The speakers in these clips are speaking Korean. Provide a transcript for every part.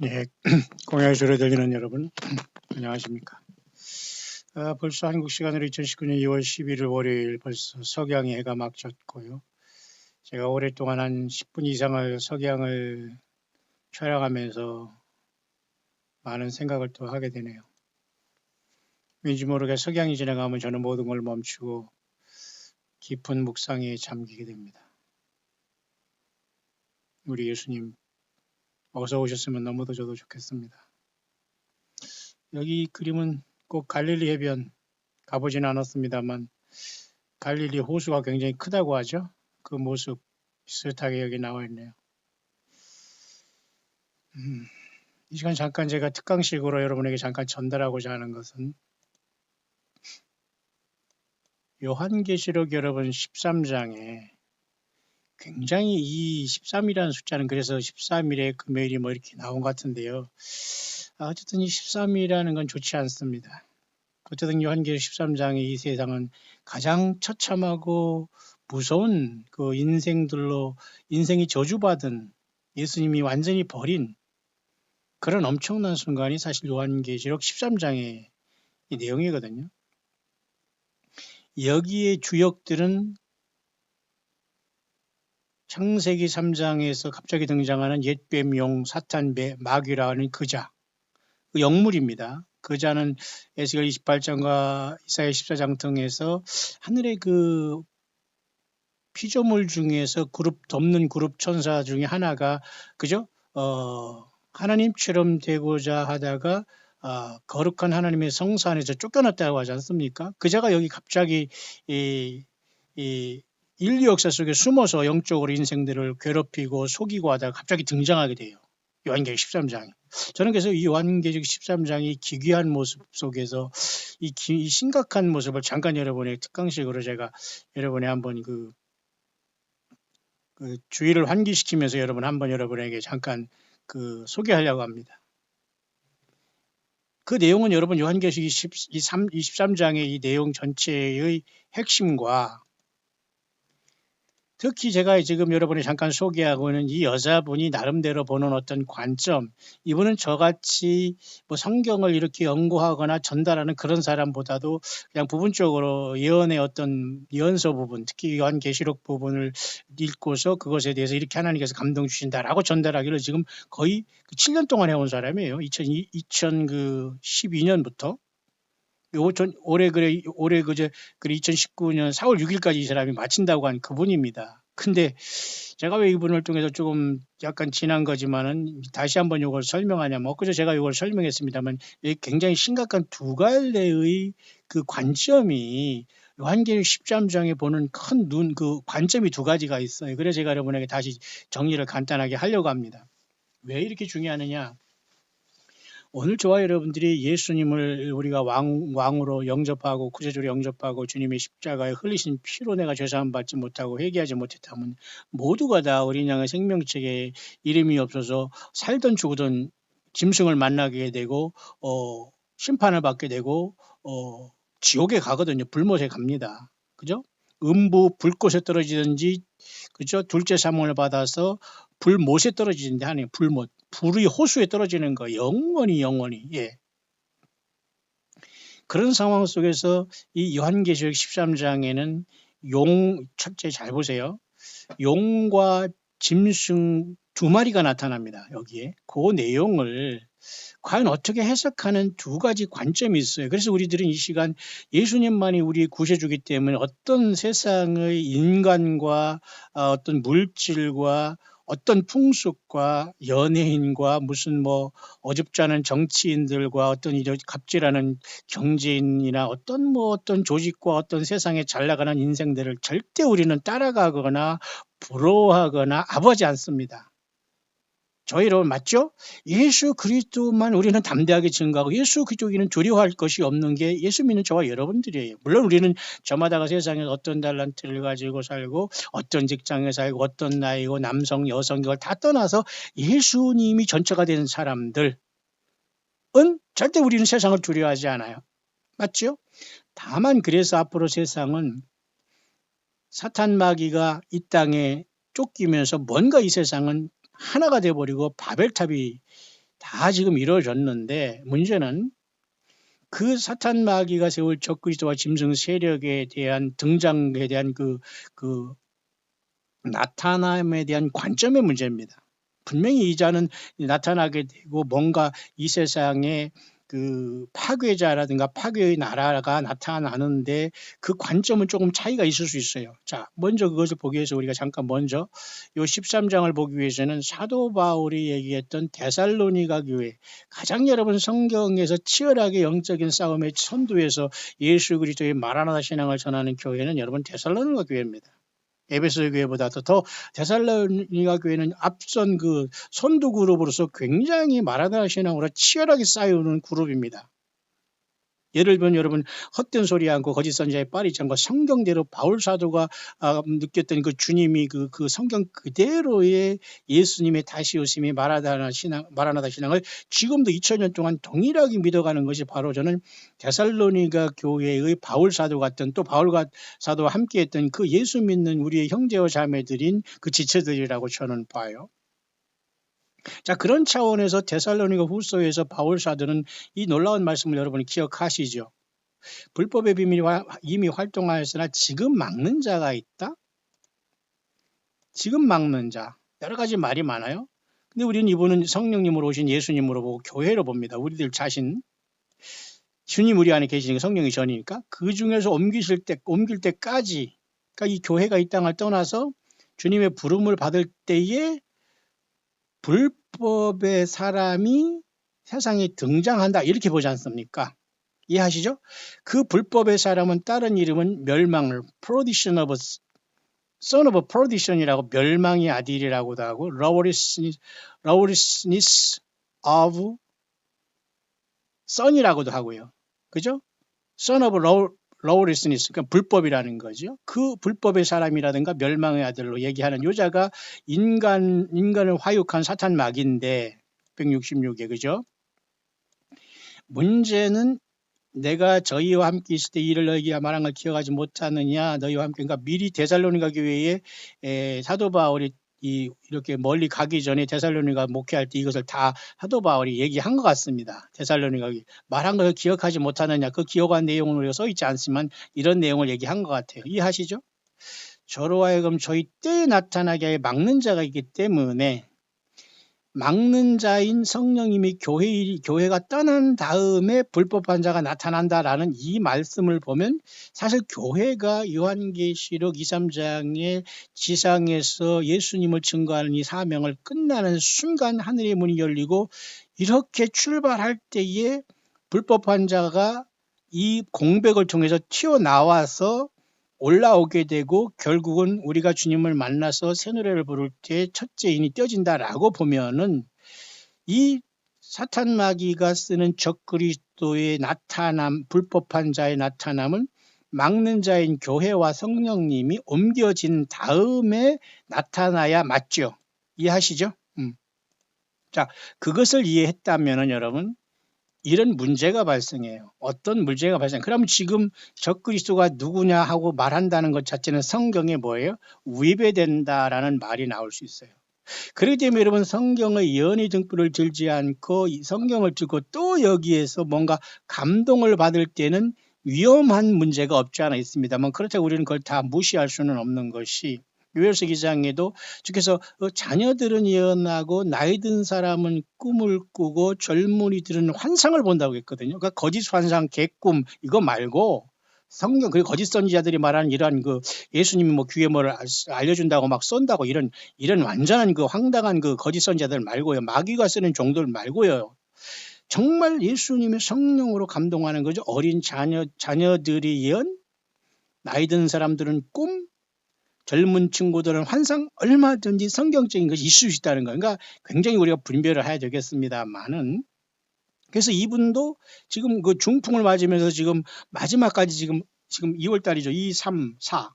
네, 공야의 소리 들리는 여러분, 안녕하십니까. 벌써 한국 시간으로 2019년 2월 11일 월요일 벌써 석양의 해가 막 졌고요. 제가 오랫동안 한 10분 이상을 석양을 촬영하면서 많은 생각을 또 하게 되네요. 왠지 모르게 석양이 지나가면 저는 모든 걸 멈추고 깊은 묵상에 잠기게 됩니다. 우리 예수님 어서 오셨으면 너무도 저도 좋겠습니다. 여기 그림은 꼭 갈릴리 해변 가보지는 않았습니다만 갈릴리 호수가 굉장히 크다고 하죠. 그 모습 비슷하게 여기 나와 있네요. 이 시간 잠깐 제가 특강식으로 여러분에게 잠깐 전달하고자 하는 것은 요한계시록 여러분 13장에 굉장히 이 13이라는 숫자는 그래서 13일에 금요일이 뭐 이렇게 나온 것 같은데요. 어쨌든 이 13이라는 건 좋지 않습니다. 어쨌든 요한계시록 13장의 이 세상은 가장 처참하고 무서운 그 인생들로 인생이 저주받은 예수님이 완전히 버린 그런 엄청난 순간이 사실 요한계시록 13장의 이 내용이거든요. 여기에 주역들은 창세기 3장에서 갑자기 등장하는 옛뱀, 용, 사탄, 마귀라는 그자, 그 영물입니다. 그자는 에스겔 28장과 이사야 14장 등에서 하늘의 그 피조물 중에서 덮는 그룹 천사 중에 하나가 그죠? 하나님처럼 되고자 하다가 거룩한 하나님의 성사 안에서 쫓겨났다고 하지 않습니까? 그자가 여기 갑자기 이 인류 역사 속에 숨어서 영적으로 인생들을 괴롭히고 속이고 하다가 갑자기 등장하게 돼요. 요한계시록 13장이. 저는 그래서 이 요한계시록 13장이 기괴한 모습 속에서 이 심각한 모습을 잠깐 여러분의 특강식으로 제가 여러분의 한번 그 주의를 환기시키면서 한번 여러분에게 잠깐 소개하려고 합니다. 그 내용은 여러분 요한계시록 23장의 이 내용 전체의 핵심과 특히 제가 지금 여러분이 잠깐 소개하고 있는 이 여자분이 나름대로 보는 어떤 관점, 이분은 저같이 뭐 성경을 이렇게 연구하거나 전달하는 그런 사람보다도 그냥 부분적으로 예언의 어떤 예언서 부분, 특히 요한계시록 부분을 읽고서 그것에 대해서 이렇게 하나님께서 감동 주신다라고 전달하기를 지금 거의 7년 동안 해온 사람이에요. 2012년부터. 올해 2019년 4월 6일까지 이 사람이 마친다고 한 그분입니다. 근데 제가 왜 이분을 통해서 조금 약간 지난 거지만은 다시 한번 이걸 설명하냐면 엊그제 제가 이걸 설명했습니다만 굉장히 심각한 두 갈래의 그 관점이 요한계시록 13장에 보는 큰 그 관점이 두 가지가 있어요. 그래서 제가 여러분에게 다시 정리를 간단하게 하려고 합니다. 왜 이렇게 중요하느냐? 오늘 저와 여러분들이 예수님을 우리가 왕으로 영접하고 구세주로 영접하고 주님의 십자가에 흘리신 피로 내가 죄사함 받지 못하고 회개하지 못했다면 모두가 다 어린 양의 생명책에 이름이 없어서 살던 죽던 짐승을 만나게 되고 심판을 받게 되고 지옥에 가거든요. 불못에 갑니다. 그죠? 음부 불꽃에 떨어지든지 그죠? 둘째 사명을 받아서 불못에 떨어지는데 하네요. 불못. 불의 호수에 떨어지는 거 영원히 예. 그런 상황 속에서 이 요한계시록 13장에는 첫째 잘 보세요. 용과 짐승 두 마리가 나타납니다. 여기에. 그 내용을 과연 어떻게 해석하는 두 가지 관점이 있어요. 그래서 우리들은 이 시간 예수님만이 우리의 구세주기 때문에 어떤 세상의 인간과 어떤 물질과 어떤 풍습과 연예인과 무슨 뭐 어줍지 않은 정치인들과 어떤 이런 갑질하는 경제인이나 어떤 조직과 어떤 세상에 잘 나가는 인생들을 절대 우리는 따라가거나 부러워하거나 아부하지 않습니다. 저희 여러분 맞죠? 예수 그리스도만 우리는 담대하게 증거하고 예수 그리스도에게는 두려워할 것이 없는 게 예수 믿는 저와 여러분들이에요. 물론 우리는 저마다가 세상에서 어떤 달란트를 가지고 살고 어떤 직장에 살고 어떤 나이고 남성 여성 이걸 다 떠나서 예수님이 전체가 되는 사람들은 절대 우리는 세상을 두려워하지 않아요. 맞죠? 다만 그래서 앞으로 세상은 사탄 마귀가 이 땅에 쫓기면서 뭔가 이 세상은 하나가 돼버리고 바벨탑이 다 지금 이루어졌는데 문제는 그 사탄 마귀가 세울 적그리스도와 짐승 세력에 대한 등장에 대한 그 나타남에 대한 관점의 문제입니다. 분명히 이 자는 나타나게 되고 뭔가 이 세상에 그 파괴자라든가 파괴의 나라가 나타나는데 그 관점은 조금 차이가 있을 수 있어요. 자, 먼저 그것을 보기 위해서 우리가 잠깐 먼저 요 13장을 보기 위해서는 사도 바울이 얘기했던 데살로니가 교회, 가장 여러분 성경에서 치열하게 영적인 싸움의 선두에서 예수 그리스도의 마라나다 신앙을 전하는 교회는 여러분 데살로니가 교회입니다. 에베소 교회보다도 더 데살로니가 교회는 앞선 그 선두 그룹으로서 굉장히 마라나다 신앙으로 치열하게 싸우는 그룹입니다. 예를 들면 여러분 헛된 소리 않고 거짓 선지자의 빠리지 않고 성경대로 바울 사도가 느꼈던 그 주님이 그 성경 그대로의 예수님의 다시 오심이 마라나다 신앙을 지금도 2000년 동안 동일하게 믿어가는 것이 바로 저는 데살로니가 교회의 바울 사도 같은 또 바울 사도와 함께했던 그 예수 믿는 우리의 형제와 자매들인 그 지체들이라고 저는 봐요. 자, 그런 차원에서 데살로니가 후서에서 바울 사도는 이 놀라운 말씀을 여러분이 기억하시죠? 불법의 비밀이 이미 활동하였으나 지금 막는 자가 있다? 지금 막는 자. 여러 가지 말이 많아요. 근데 우리는 이분은 성령님으로 오신 예수님으로 보고 교회로 봅니다. 우리들 자신. 주님 우리 안에 계시니까 성령이 전이니까 그 중에서 옮길 때까지, 그러니까 이 교회가 이 땅을 떠나서 주님의 부름을 받을 때에 불법의 사람이 세상에 등장한다 이렇게 보지 않습니까? 이해하시죠? 그 불법의 사람은 다른 이름은 멸망을 perdition of son of perdition이라고 멸망의 아들이라고도 하고 lawlessness of son이라고도 하고요. 그죠? son of lawlessness, 그러니까 불법이라는 거죠. 그 불법의 사람이라든가 멸망의 아들로 얘기하는 여자가 인간을 화육한 사탄 마귀인데 166에 그죠? 문제는 내가 저희와 함께 있을 때 이를 너희가 말한 걸 기억하지 못하느냐 너희와 함께 그러니까 미리 데살로니가 교회에 사도 바울이 이렇게 멀리 가기 전에 데살로니가 목회할 때 이것을 다 사도 바울이 얘기한 것 같습니다. 데살로니가 말한 걸 기억하지 못하느냐 그 기억한 내용은 우리가 써있지 않지만 이런 내용을 얘기한 것 같아요. 이해하시죠? 저로 하여금 저희 때에 나타나게 막는 자가 있기 때문에 막는 자인 성령님이 교회가 떠난 다음에 불법한 자가 나타난다라는 이 말씀을 보면 사실 교회가 요한계시록 2, 3장의 지상에서 예수님을 증거하는 이 사명을 끝나는 순간 하늘의 문이 열리고 이렇게 출발할 때에 불법한 자가 이 공백을 통해서 튀어나와서 올라오게 되고 결국은 우리가 주님을 만나서 새 노래를 부를 때 첫째 인이 떼어진다라고 보면은 이 사탄 마귀가 쓰는 적그리스도의 나타남, 불법한 자의 나타남은 막는 자인 교회와 성령님이 옮겨진 다음에 나타나야 맞죠. 이해하시죠? 자, 그것을 이해했다면은 여러분 이런 문제가 발생해요. 어떤 문제가 발생? 그러면 지금 적그리스도가 누구냐 하고 말한다는 것 자체는 성경에 뭐예요? 위배된다라는 말이 나올 수 있어요. 그렇기 때문에 여러분 성경의 예언의 등불을 들지 않고 이 성경을 듣고 또 여기에서 뭔가 감동을 받을 때는 위험한 문제가 없지 않아 있습니다만 그렇다고 우리는 그걸 다 무시할 수는 없는 것이 요엘서 2장에도 주께서 자녀들은 예언하고 나이 든 사람은 꿈을 꾸고 젊은이들은 환상을 본다고 했거든요. 그러니까 거짓 환상, 개꿈 이거 말고 성경 그리고 거짓 선지자들이 말하는 이러한 그 예수님이 뭐 귀에 뭐를 알려준다고 막 쏜다고 이런 완전한 그 황당한 그 거짓 선지자들 말고요. 마귀가 쓰는 종들 말고요. 정말 예수님의 성령으로 감동하는 거죠. 어린 자녀들이 예언, 나이 든 사람들은 꿈, 젊은 친구들은 환상 얼마든지 성경적인 것이 있을 수 있다는 거예요. 그러니까 굉장히 우리가 분별을 해야 되겠습니다만은 그래서 이분도 지금 그 중풍을 맞으면서 지금 마지막까지 지금 2월 달이죠. 2, 3, 4,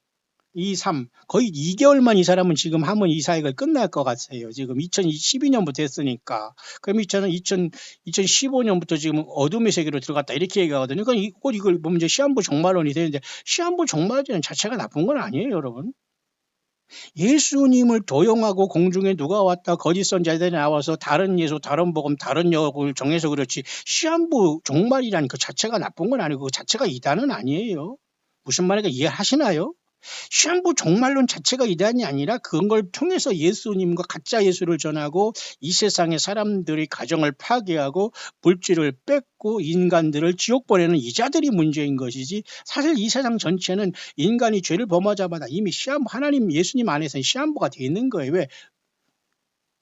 2, 3 거의 2개월만 이 사람은 지금 하면 이 사역을 끝날 것 같아요. 지금 2012년부터 했으니까 그럼 2015년부터 지금 어둠의 세계로 들어갔다 이렇게 얘기하거든요. 그러니까 이걸 보면 이제 시한부 종말론이 되는데 시한부 종말론 자체가 나쁜 건 아니에요, 여러분. 예수님을 도용하고 공중에 누가 왔다 거짓 선지자들이 나와서 다른 예수, 다른 복음, 다른 역을 정해서 그렇지 시한부 종말이라는 그 자체가 나쁜 건 아니고 그 자체가 이단은 아니에요. 무슨 말인가 이해하시나요? 시한부 종말론 자체가 이단이 아니라 그런 걸 통해서 예수님과 가짜 예수를 전하고 이 세상의 사람들의 가정을 파괴하고 물질을 뺏고 인간들을 지옥 보내는 이자들이 문제인 것이지 사실 이 세상 전체는 인간이 죄를 범하자마자 이미 시한부 하나님 예수님 안에서는 시한부가 되어 있는 거예요. 왜?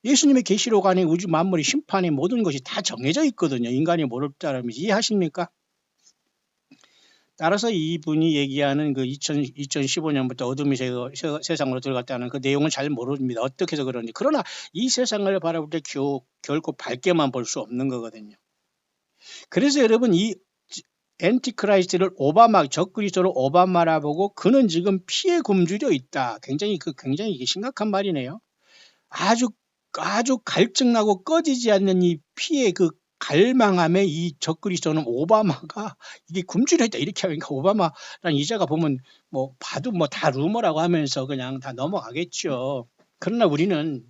예수님의 계시록 안에 우주 만물의 심판의 모든 것이 다 정해져 있거든요. 인간이 모를 따르면 이해하십니까? 따라서 이분이 얘기하는 그 2015년부터 어둠의 세상으로 들어갔다는 그 내용은 잘 모릅니다. 어떻게 해서 그런지. 그러나 이 세상을 바라볼 때 결코 밝게만 볼 수 없는 거거든요. 그래서 여러분 이 엔티크라이스트를 적그리스도를 오바마라 보고 그는 지금 피에 굶주려 있다. 굉장히 이게 심각한 말이네요. 아주 갈증나고 꺼지지 않는 이 피의 그 갈망함에 이 적그리스도는 오바마가 이게 굶주려 있다 이렇게 하니까 오바마라는 이자가 보면 뭐 봐도 뭐 다 루머라고 하면서 그냥 다 넘어가겠죠. 그러나 우리는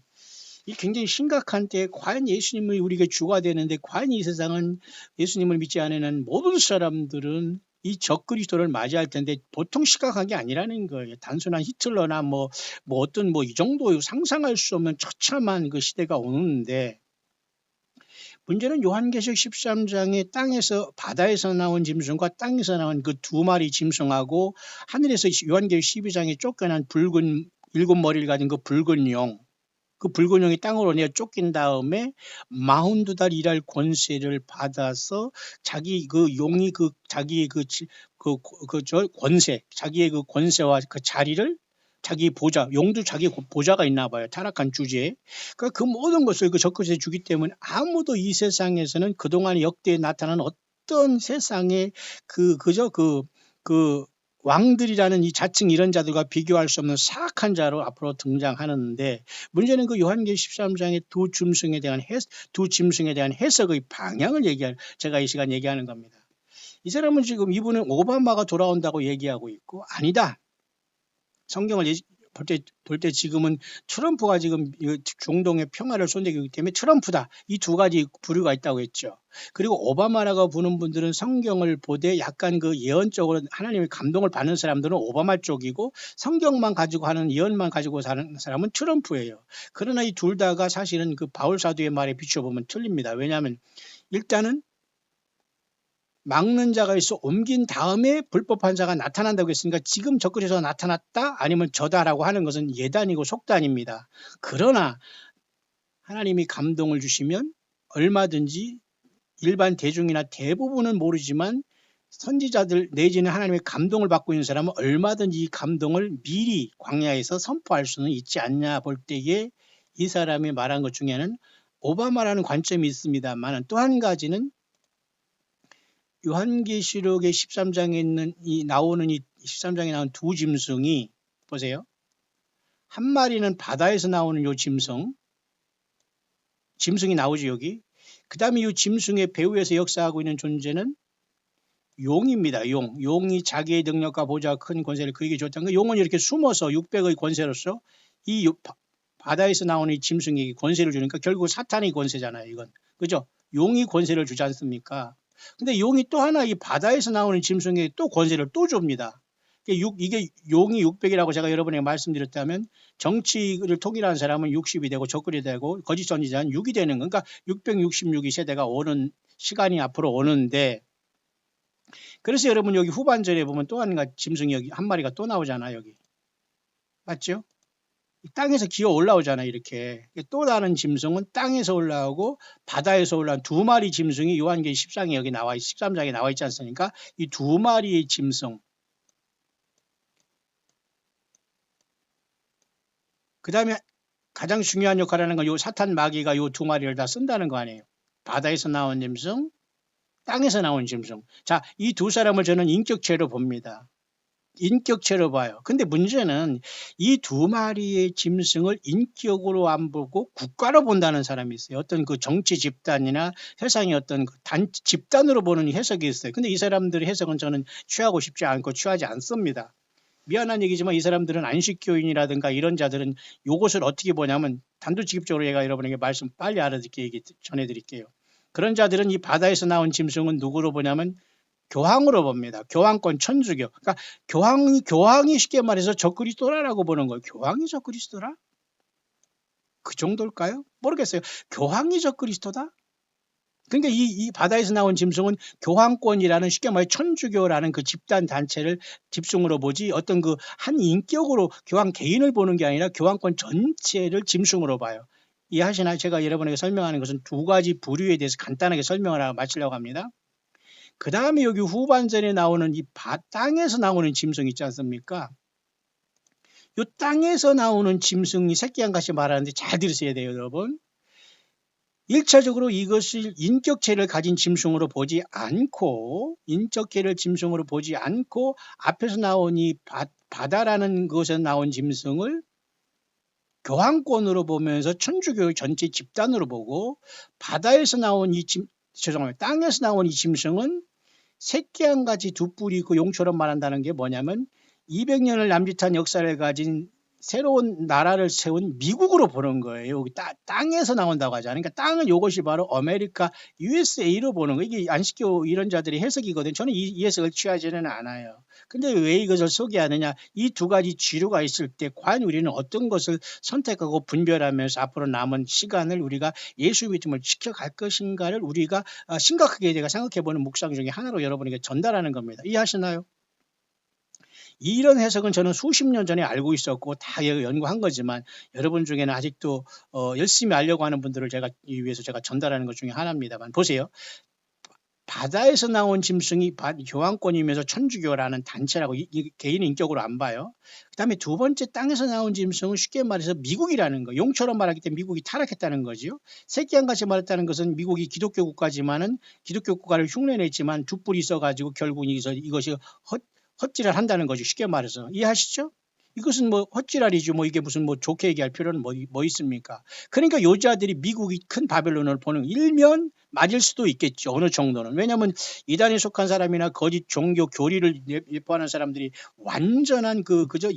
이 굉장히 심각한 때 과연 예수님이 우리에게 주가 되는데 과연 이 세상은 예수님을 믿지 않는 모든 사람들은 이 적그리스도를 맞이할 텐데 보통 시각한 게 아니라는 거예요. 단순한 히틀러나 뭐 어떤 이 정도 상상할 수 없는 처참한 그 시대가 오는데 문제는 요한계시록 13장에 바다에서 나온 짐승과 땅에서 나온 그 두 마리 짐승하고 하늘에서 요한계시록 12장에 쫓겨난 붉은 일곱 머리를 가진 그 붉은 용, 그 붉은 용이 땅으로 내어 쫓긴 다음에 42달 일할 권세를 받아서 자기 그 용이 자기의 권세, 자기의 그 권세와 그 자리를 자기 보좌, 용도 자기 보좌가 있나 봐요. 타락한 주제에. 그러니까 그 모든 것을 그 적그리스도에 주기 때문에 아무도 이 세상에서는 그동안 역대에 나타난 어떤 세상의 왕들이라는 이 자칭 이런 자들과 비교할 수 없는 사악한 자로 앞으로 등장하는데 문제는 그 요한계시록 13장의 두 짐승에 대한 해석의 방향을 제가 이 시간 얘기하는 겁니다. 이 사람은 지금 이분은 오바마가 돌아온다고 얘기하고 있고 아니다. 성경을 볼 때 지금은 트럼프가 지금 중동의 평화를 손대기 때문에 트럼프다. 이 두 가지 부류가 있다고 했죠. 그리고 오바마라고 부는 분들은 성경을 보되 약간 그 예언적으로 하나님의 감동을 받는 사람들은 오바마 쪽이고 성경만 가지고 하는 예언만 가지고 사는 사람은 트럼프예요. 그러나 이 둘 다가 사실은 그 바울 사도의 말에 비춰보면 틀립니다. 왜냐하면 일단은 막는 자가 있어 옮긴 다음에 불법한 자가 나타난다고 했으니까 지금 적그리스도가 나타났다 아니면 저다라고 하는 것은 예단이고 속단입니다. 그러나 하나님이 감동을 주시면 얼마든지 일반 대중이나 대부분은 모르지만 선지자들 내지는 하나님의 감동을 받고 있는 사람은 얼마든지 이 감동을 미리 광야에서 선포할 수는 있지 않냐 볼 때에 이 사람이 말한 것 중에는 오바마라는 관점이 있습니다만 또 한 가지는 요한계시록의 13장에 나오는 13장에 나온 두 짐승이 보세요. 한 마리는 바다에서 나오는 요 짐승이 나오죠 여기. 그 다음에 이 짐승의 배후에서 역사하고 있는 존재는 용입니다. 용이 자기의 능력과 보좌와 큰 권세를 그에게 줬다는 거. 용은 이렇게 숨어서 600의 권세로서 이 바다에서 나오는 이 짐승에게 권세를 주니까 결국 사탄의 권세잖아요. 이건 그죠? 용이 권세를 주지 않습니까? 근데 용이 또 하나 이 바다에서 나오는 짐승에게 또 권세를 또 줍니다. 이게 용이 600이라고 제가 여러분에게 말씀드렸다면 정치를 통일하는 사람은 60이 되고 적글이 되고 거짓 선지자는 6이 되는 거. 그러니까 666이 세대가 오는 시간이 앞으로 오는데 그래서 여러분 여기 후반절에 보면 또 한 가지 짐승이 여기 한 마리가 또 나오잖아요. 여기 맞죠? 땅에서 기어 올라오잖아요. 이렇게 또 다른 짐승은 땅에서 올라오고 바다에서 올라온 두 마리 짐승이 요한계시록 13장에 여기 13장에 나와 있지 않습니까? 이 두 마리의 짐승 그 다음에 가장 중요한 역할을 하는 건 요 사탄 마귀가 요 두 마리를 다 쓴다는 거 아니에요. 바다에서 나온 짐승 땅에서 나온 짐승. 자, 이 두 사람을 저는 인격체로 봅니다. 인격체로 봐요. 근데 문제는 이 두 마리의 짐승을 인격으로 안 보고 국가로 본다는 사람이 있어요. 어떤 그 정치 집단이나 세상의 어떤 그 집단으로 보는 해석이 있어요. 근데 이 사람들의 해석은 저는 취하고 싶지 않고 취하지 않습니다. 미안한 얘기지만 이 사람들은 안식교인이라든가 이런 자들은 요것을 어떻게 보냐면 단도직입적으로 얘가 여러분에게 말씀 빨리 알아듣게 얘기 전해드릴게요. 그런 자들은 이 바다에서 나온 짐승은 누구로 보냐면 교황으로 봅니다. 교황권 천주교. 그러니까 교황이 쉽게 말해서 적그리스도라고 보는 거예요. 교황이 적그리스도라? 그 정도일까요? 모르겠어요. 교황이 적그리스도다? 그러니까 이 바다에서 나온 짐승은 교황권이라는 쉽게 말해 천주교라는 그 집단 단체를 집중으로 보지 어떤 그 한 인격으로 교황 개인을 보는 게 아니라 교황권 전체를 짐승으로 봐요. 이해하시나요? 제가 여러분에게 설명하는 것은 두 가지 부류에 대해서 간단하게 설명을 하고 마치려고 합니다. 그 다음에 여기 후반전에 나오는 이 땅에서 나오는 짐승 있지 않습니까? 이 땅에서 나오는 짐승이 새끼한 같이 말하는데 잘 들으셔야 돼요, 여러분. 1차적으로 이것을 인격체를 가진 짐승으로 보지 않고 인격체를 짐승으로 보지 않고 앞에서 나온 이 바다라는 것에서 나온 짐승을 교황권으로 보면서 천주교 전체 집단으로 보고 바다에서 나온 땅에서 나온 이 짐승은 새끼한 가지 두 뿔이 있고 용처럼 말한다는 게 뭐냐면 200년을 남짓한 역사를 가진 새로운 나라를 세운 미국으로 보는 거예요. 여기 땅에서 나온다고 하잖아요. 그러니까 땅은 이것이 바로 아메리카 USA로 보는 거예요. 이게 안식교 이런 자들이 해석이거든요. 저는 이 해석을 취하지는 않아요. 근데 왜 이것을 소개하느냐. 이 두 가지 지류가 있을 때 과연 우리는 어떤 것을 선택하고 분별하면서 앞으로 남은 시간을 우리가 예수 믿음을 지켜갈 것인가를 우리가 심각하게 제가 생각해보는 묵상 중에 하나로 여러분에게 전달하는 겁니다. 이해하시나요? 이런 해석은 저는 수십 년 전에 알고 있었고 다 연구한 거지만 여러분 중에는 아직도 열심히 알려고 하는 분들을 제가 위해서 제가 전달하는 것 중에 하나입니다만 보세요. 바다에서 나온 짐승이 교황권이면서 천주교라는 단체라고 개인 인격으로 안 봐요. 그 다음에 두 번째 땅에서 나온 짐승은 쉽게 말해서 미국이라는 거. 용처럼 말하기 때문에 미국이 타락했다는 거죠. 새끼한 같이 말했다는 것은 미국이 기독교 국가지만은 기독교 국가를 흉내냈지만 두 뿔이 있어가지고 결국 이것이 헛질을 한다는 거죠. 쉽게 말해서. 이해하시죠? 이것은 뭐 헛질알이죠. 뭐 이게 무슨 뭐 좋게 얘기할 필요는 뭐 있습니까? 그러니까 여자들이 미국이 큰 바벨론을 보는 일면 맞을 수도 있겠죠. 어느 정도는. 왜냐하면 이단에 속한 사람이나 거짓 종교 교리를 예포하는 사람들이 완전한 그저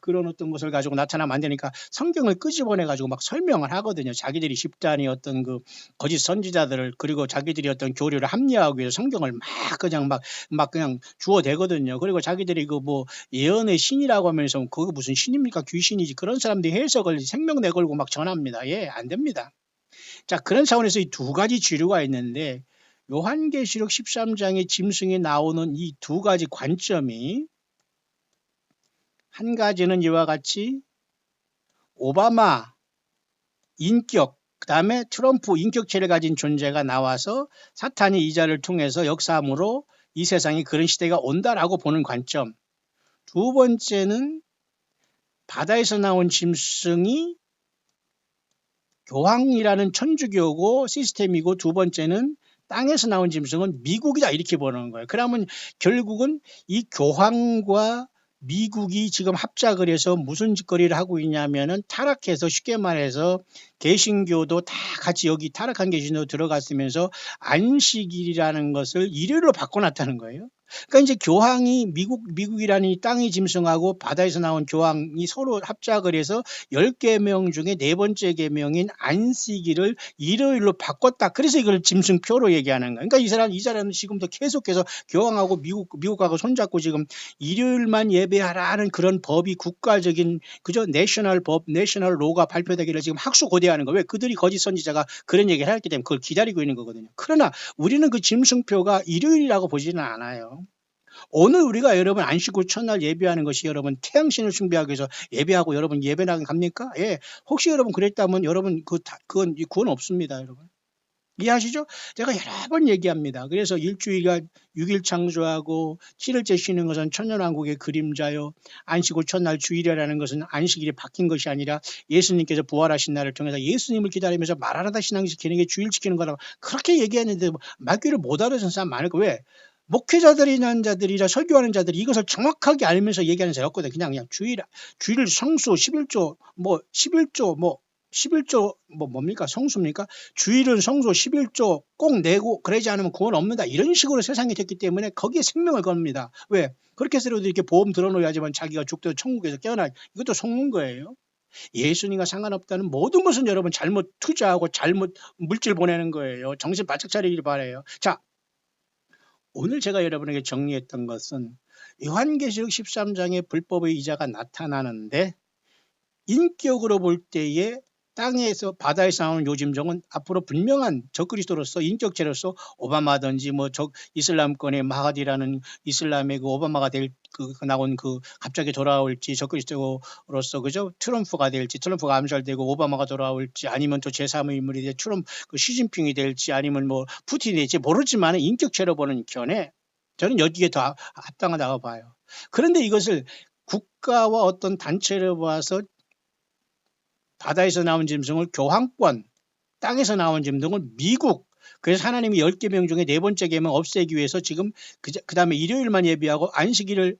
그런 어떤 것을 가지고 나타나면 안 되니까 성경을 끄집어내 가지고 막 설명을 하거든요. 자기들이 집단이 어떤 그 거짓 선지자들을 그리고 자기들이 어떤 교리를 합리화하기 위해서 성경을 막 그냥 주워대거든요. 그리고 자기들이 그 뭐 예언의 신이라고 하면서 그거 무슨 신입니까? 귀신이지. 그런 사람들이 해석을 생명 내걸고 막 전합니다. 예, 안 됩니다. 자, 그런 차원에서 이 두 가지 주류가 있는데 요한계시록 13장의 짐승에 나오는 이 두 가지 관점이 한 가지는 이와 같이 오바마 인격, 그 다음에 트럼프 인격체를 가진 존재가 나와서 사탄이 이 자를 통해서 역사함으로 이 세상에 그런 시대가 온다라고 보는 관점. 두 번째는 바다에서 나온 짐승이 교황이라는 천주교고 시스템이고 두 번째는 땅에서 나온 짐승은 미국이다 이렇게 보는 거예요. 그러면 결국은 이 교황과 미국이 지금 합작을 해서 무슨 짓거리를 하고 있냐면은 타락해서 쉽게 말해서 개신교도 다 같이 여기 타락한 개신교 들어갔으면서 안식일이라는 것을 일요일로 바꿔놨다는 거예요. 그러니까 이제 교황이 미국이라는 이 땅의 짐승하고 바다에서 나온 교황이 서로 합작을 해서 10계명 중에 네 번째 계명인 안식일을 일요일로 바꿨다. 그래서 이걸 짐승표로 얘기하는 거예요. 그러니까 이 사람은 지금도 계속해서 교황하고 미국하고 손잡고 지금 일요일만 예배하라는 그런 법이 국가적인 그저 내셔널 법, 내셔널 로가 발표되기를 지금 학수고대하는 거예요. 왜? 그들이 거짓 선지자가 그런 얘기를 했기 때문에 그걸 기다리고 있는 거거든요. 그러나 우리는 그 짐승표가 일요일이라고 보지는 않아요. 오늘 우리가 여러분 안식 후 첫날 예배하는 것이 여러분 태양신을 숭배하기 위해서 예배하고 여러분 예배 나간 갑니까? 예. 혹시 여러분 그랬다면 여러분 그건 구원 없습니다, 여러분. 이해하시죠? 제가 여러 번 얘기합니다. 그래서 일주일간 6일 창조하고 7일째 쉬는 것은 천년왕국의 그림자요. 안식 후 첫날 주일이라는 것은 안식일이 바뀐 것이 아니라 예수님께서 부활하신 날을 통해서 예수님을 기다리면서 말하다 신앙 지키는 게 주일 지키는 거라고 그렇게 얘기했는데 말귀를 못 알아듣는 사람 많을 거예요. 왜? 목회자들이나 자들이라 설교하는 자들이 이것을 정확하게 알면서 얘기하는 사람이 없거든요. 그냥 주일 성수 11조 뭐 11조 뭐 11조 뭡니까? 성수입니까? 주일은 성수 11조 꼭 내고 그러지 않으면 구원 없는다. 이런 식으로 세상이 됐기 때문에 거기에 생명을 겁니다. 왜? 그렇게 해서라도 이렇게 보험 들어놓아야지만 자기가 죽더라도 천국에서 깨어나. 이것도 속는 거예요. 예수님과 상관없다는 모든 것은 여러분 잘못 투자하고 잘못 물질 보내는 거예요. 정신 바짝 차리길 바라요. 자, 오늘 제가 여러분에게 정리했던 것은 요한계시록 13장에 불법의 이자가 나타나는데 인격으로 볼 때에 땅에서 바다에서 나오는 요짐승은 앞으로 분명한 적그리스도로서 인격체로서 오바마든지 이슬람권의 마하디라는 이슬람의 그 오바마가 될 나온 갑자기 돌아올지 적그리스도로서 그죠? 트럼프가 될지 트럼프가 암살되고 오바마가 돌아올지 아니면 또 제3의 인물이 될 시진핑이 될지 아니면 푸틴이 될지 모르지만 인격체로 보는 견해 저는 여기에 더 합당하다고 봐요. 그런데 이것을 국가와 어떤 단체를 봐서 바다에서 나온 짐승을 교황권, 땅에서 나온 짐승을 미국, 그래서 하나님이 10개 명 중에 네 번째 계명 없애기 위해서 지금 그 다음에 일요일만 예배하고 안식일을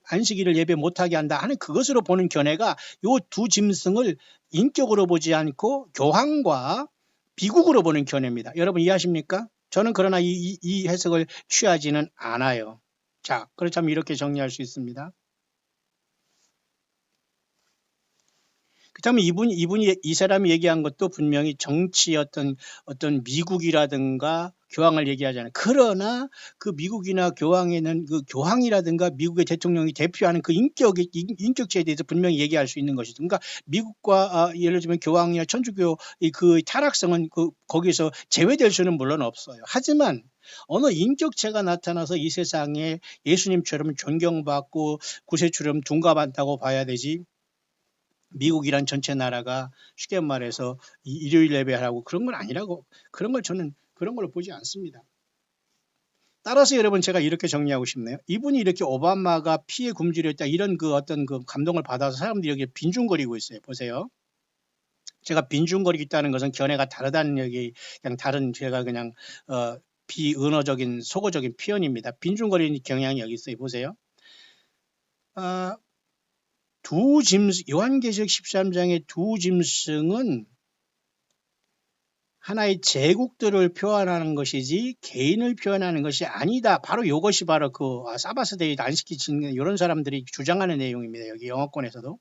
예배 못하게 한다 하는 그것으로 보는 견해가 요 두 짐승을 인격으로 보지 않고 교황과 비국으로 보는 견해입니다. 여러분 이해하십니까? 저는 그러나 이 해석을 취하지는 않아요. 자, 그렇다면 이렇게 정리할 수 있습니다. 그렇다면 이 사람이 얘기한 것도 분명히 정치 어떤 미국이라든가 교황을 얘기하잖아요. 그러나 그 미국이나 교황에는 그 교황이라든가 미국의 대통령이 대표하는 그 인격체에 대해서 분명히 얘기할 수 있는 것이죠. 그러니까 미국과 예를 들면 교황이나 천주교 그 타락성은 거기서 제외될 수는 물론 없어요. 하지만 어느 인격체가 나타나서 이 세상에 예수님처럼 존경받고 구세주처럼 둔갑한다고 봐야 되지. 미국이란 전체 나라가 쉽게 말해서 일요일 예배하라고 그런 건 아니라고 저는 그런 걸로 보지 않습니다. 따라서 여러분 제가 이렇게 정리하고 싶네요. 이분이 이렇게 오바마가 피해 굶주렸다 이런 어떤 감동을 받아서 사람들이 여기 빈중거리고 있어요. 보세요. 제가 빈중거리겠다는 것은 견해가 다르다는 얘기 그냥 다른 제가 그냥 비언어적인 속어적인 표현입니다. 빈중거리는 경향이 여기 있어요. 보세요. 요한계시록 13장의 두 짐승은 하나의 제국들을 표현하는 것이지 개인을 표현하는 것이 아니다. 바로 이것이 바로 사바스 데이 안식일치는 이런 사람들이 주장하는 내용입니다. 여기 영어권에서도.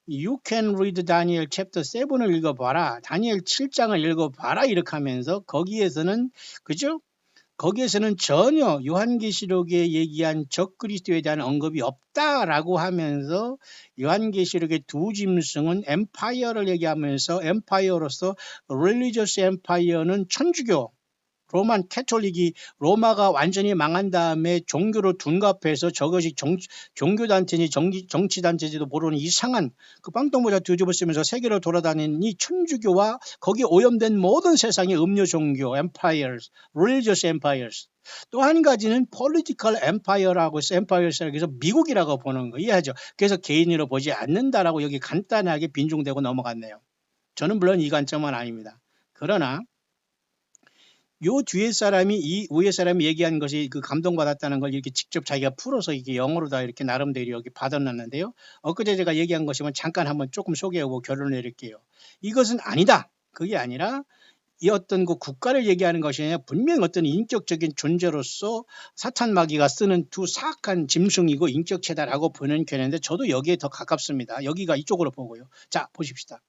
You can read Daniel chapter 7을 읽어봐라. 다니엘 7장을 읽어봐라. 이렇게 하면서 거기에서는 그죠? 거기에서는 전혀 요한계시록에 얘기한 적그리스도에 대한 언급이 없다라고 하면서 요한계시록의 두 짐승은 엠파이어를 얘기하면서 엠파이어로서 릴리저스 엠파이어는 천주교 로만 캐톨릭이 로마가 완전히 망한 다음에 종교로 둔갑해서 저것이 종교단체니 정치단체지도 모르는 이상한 빵떡모자 뒤집어 쓰면서 세계로 돌아다니는 이 천주교와 거기에 오염된 모든 세상의 음료 종교 empires, religious empires. 또 한 가지는 political empire라고 해서 empires라고 해서 미국이라고 보는 거 이해하죠. 그래서 개인으로 보지 않는다라고 여기 간단하게 빈중되고 넘어갔네요. 저는 물론 이 관점은 아닙니다. 그러나 요 뒤에 사람이 이 위에 사람이 얘기한 것이 감동받았다는 걸 이렇게 직접 자기가 풀어서 이게 영어로 다 이렇게 나름대로 여기 받아놨는데요. 엊그제 제가 얘기한 것이면 잠깐 한번 조금 소개하고 결론을 내릴게요. 이것은 아니다. 그게 아니라 이 어떤 국가를 얘기하는 것이 아니라 분명히 어떤 인격적인 존재로서 사탄 마귀가 쓰는 두 사악한 짐승이고 인격체다라고 보는 견해인데 저도 여기에 더 가깝습니다. 여기가 이쪽으로 보고요. 자, 보십시다.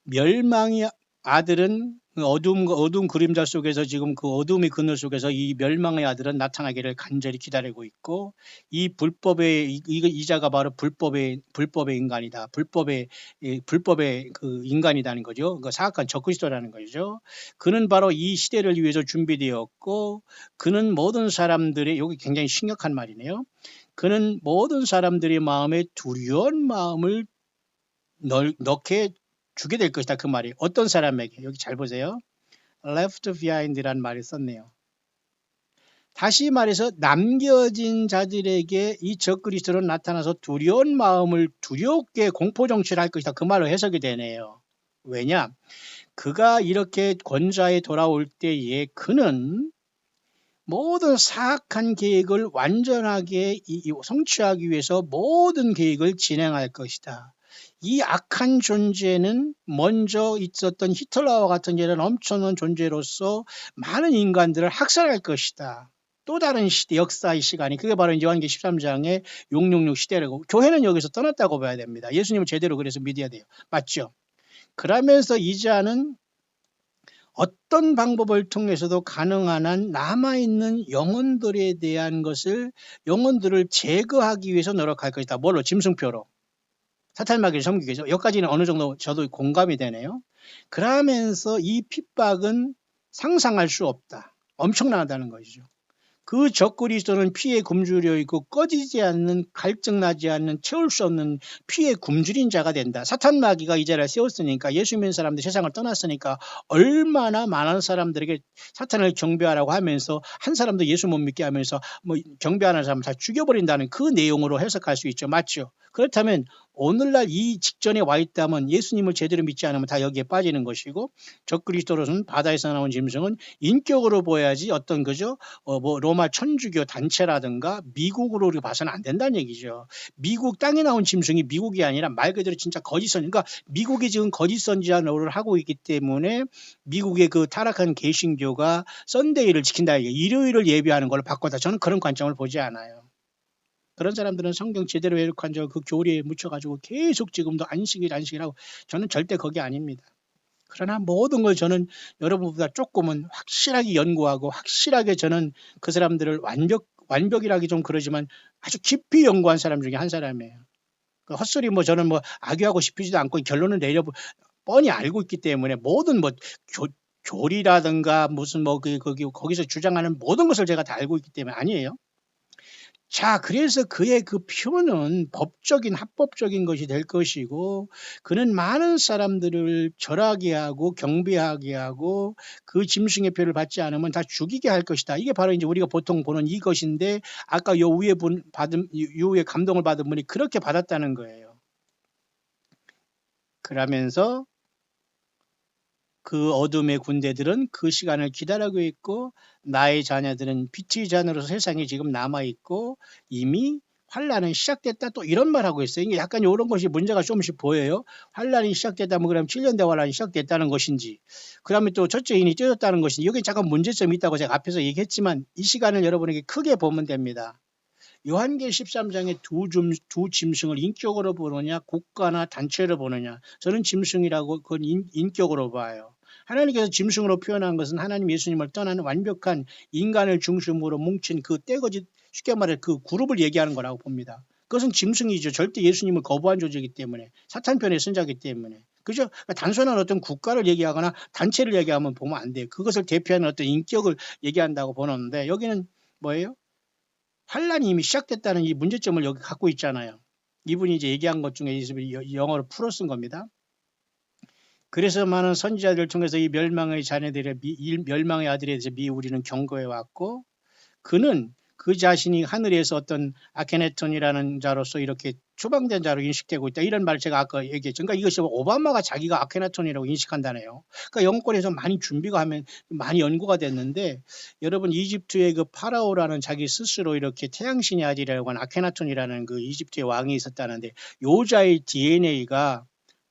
멸망의 아들은 어두운 그림자 속에서 지금 그 어둠의 그늘 속에서 이 멸망의 아들은 나타나기를 간절히 기다리고 있고 이 불법의 이자가 바로 불법의 인간이다. 불법의 그 인간이라는 거죠. 그 사악한 적그리스도라는 거죠. 그는 바로 이 시대를 위해서 준비되었고 그는 모든 사람들의 여기 굉장히 심각한 말이네요. 그는 모든 사람들의 마음에 두려운 마음을 넣게 주게 될 것이다. 그 말이 어떤 사람에게 여기 잘 보세요. left behind라는 말을 썼네요. 다시 말해서 남겨진 자들에게 이 적그리스도는 나타나서 두려운 마음을 두렵게 공포정치를 할 것이다. 그 말로 해석이 되네요. 왜냐? 그가 이렇게 권좌에 돌아올 때에 그는 모든 사악한 계획을 완전하게 성취하기 위해서 모든 계획을 진행할 것이다. 이 악한 존재는 먼저 있었던 히틀러와 같은 이런 엄청난 존재로서 많은 인간들을 학살할 것이다. 또 다른 시대, 역사의 시간이 그게 바로 이제 요한계시록 13장의 666 시대라고. 교회는 여기서 떠났다고 봐야 됩니다. 예수님을 제대로 그래서 믿어야 돼요. 맞죠? 그러면서 이제는 어떤 방법을 통해서도 가능한 한 남아있는 영혼들에 대한 것을 영혼들을 제거하기 위해서 노력할 것이다. 뭘로? 짐승표로. 사탄마귀를 섬기기 위해서. 여기까지는 어느 정도 저도 공감이 되네요. 그러면서 이 핍박은 상상할 수 없다. 엄청나다는 것이죠. 그 적그리스도는 피에 굶주려 있고 꺼지지 않는 갈증나지 않는 채울 수 없는 피에 굶주린 자가 된다. 사탄 마귀가 이 자리를 세웠으니까 예수 믿는 사람들 세상을 떠났으니까 얼마나 많은 사람들에게 사탄을 경배하라고 하면서 한 사람도 예수 못 믿게 하면서 뭐 경배하는 사람 다 죽여버린다는 그 내용으로 해석할 수 있죠. 맞죠? 그렇다면 오늘날 이 직전에 와 있다면 예수님을 제대로 믿지 않으면 다 여기에 빠지는 것이고 적그리스도로서는 바다에서 나온 짐승은 인격으로 보여야지 어떤 거죠? 뭐 로마 천주교 단체라든가 미국으로 봐서는 안 된다는 얘기죠. 미국 땅에 나온 짐승이 미국이 아니라 말 그대로 진짜 거짓 선지. 그러니까 미국이 지금 거짓 선지자 노릇을 하고 있기 때문에 미국의 그 타락한 개신교가 썬데이를 지킨다. 일요일을 예배하는 걸로 바꿨다. 저는 그런 관점을 보지 않아요. 그런 사람들은 성경 제대로 해석한 그 교리에 묻혀가지고 계속 지금도 안식이라고 저는 절대 거기 아닙니다. 그러나 모든 걸 저는 여러분보다 조금은 확실하게 연구하고 확실하게 저는 그 사람들을 완벽이라기 좀 그러지만 아주 깊이 연구한 사람 중에 한 사람이에요. 그 헛소리 뭐 저는 뭐 악유하고 싶지도 않고 결론을 뻔히 알고 있기 때문에 모든 뭐 교리라든가 무슨 뭐 거기서 주장하는 모든 것을 제가 다 알고 있기 때문에 아니에요. 자, 그래서 그의 그 표는 법적인 합법적인 것이 될 것이고 그는 많은 사람들을 절하게 하고 경배하게 하고 그 짐승의 표를 받지 않으면 다 죽이게 할 것이다. 이게 바로 이제 우리가 보통 보는 이것인데 아까 요 위에 감동을 받은 분이 그렇게 받았다는 거예요. 그러면서 그 어둠의 군대들은 그 시간을 기다리고 있고 나의 자녀들은 빛의 자녀로서 세상에 지금 남아있고 이미 환란은 시작됐다. 또 이런 말 하고 있어요. 이게 약간 이런 것이 문제가 조금씩 보여요. 환란이 시작됐다면 그럼 7년 대환란이 시작됐다는 것인지 그다음에 또 첫째 인이 찢어졌다는 것인지 여기 잠깐 문제점이 있다고 제가 앞에서 얘기했지만 이 시간을 여러분에게 크게 보면 됩니다. 요한계시록 13장의 두 짐승을 인격으로 보느냐 국가나 단체로 보느냐 저는 짐승이라고 그건 인격으로 봐요. 하나님께서 짐승으로 표현한 것은 하나님 예수님을 떠나는 완벽한 인간을 중심으로 뭉친 그 떼거짓 쉽게 말해 그 그룹을 얘기하는 거라고 봅니다. 그것은 짐승이죠. 절대 예수님을 거부한 존재이기 때문에 사탄 편에 쓴 자이기 때문에 그죠? 그러니까 단순한 어떤 국가를 얘기하거나 단체를 얘기하면 보면 안 돼요. 그것을 대표하는 어떤 인격을 얘기한다고 보는데 여기는 뭐예요? 환란이 이미 시작됐다는 이 문제점을 여기 갖고 있잖아요. 이분이 이제 얘기한 것 중에 영어로 풀어 쓴 겁니다. 그래서 많은 선지자들을 통해서 이 멸망의 멸망의 아들에 대해서 우리는 경고해 왔고 그는 그 자신이 하늘에서 어떤 아케네톤이라는 자로서 이렇게 추방된 자로 인식되고 있다. 이런 말을 제가 아까 얘기했죠. 그러니까 이것이 오바마가 자기가 아케네톤이라고 인식한다네요. 그러니까 영권에서 많이 준비가 하면 많이 연구가 됐는데 여러분 이집트의 그 파라오라는 자기 스스로 이렇게 태양신의 아들이라고 하는 아케나톤이라는 그 이집트의 왕이 있었다는데 요자의 DNA가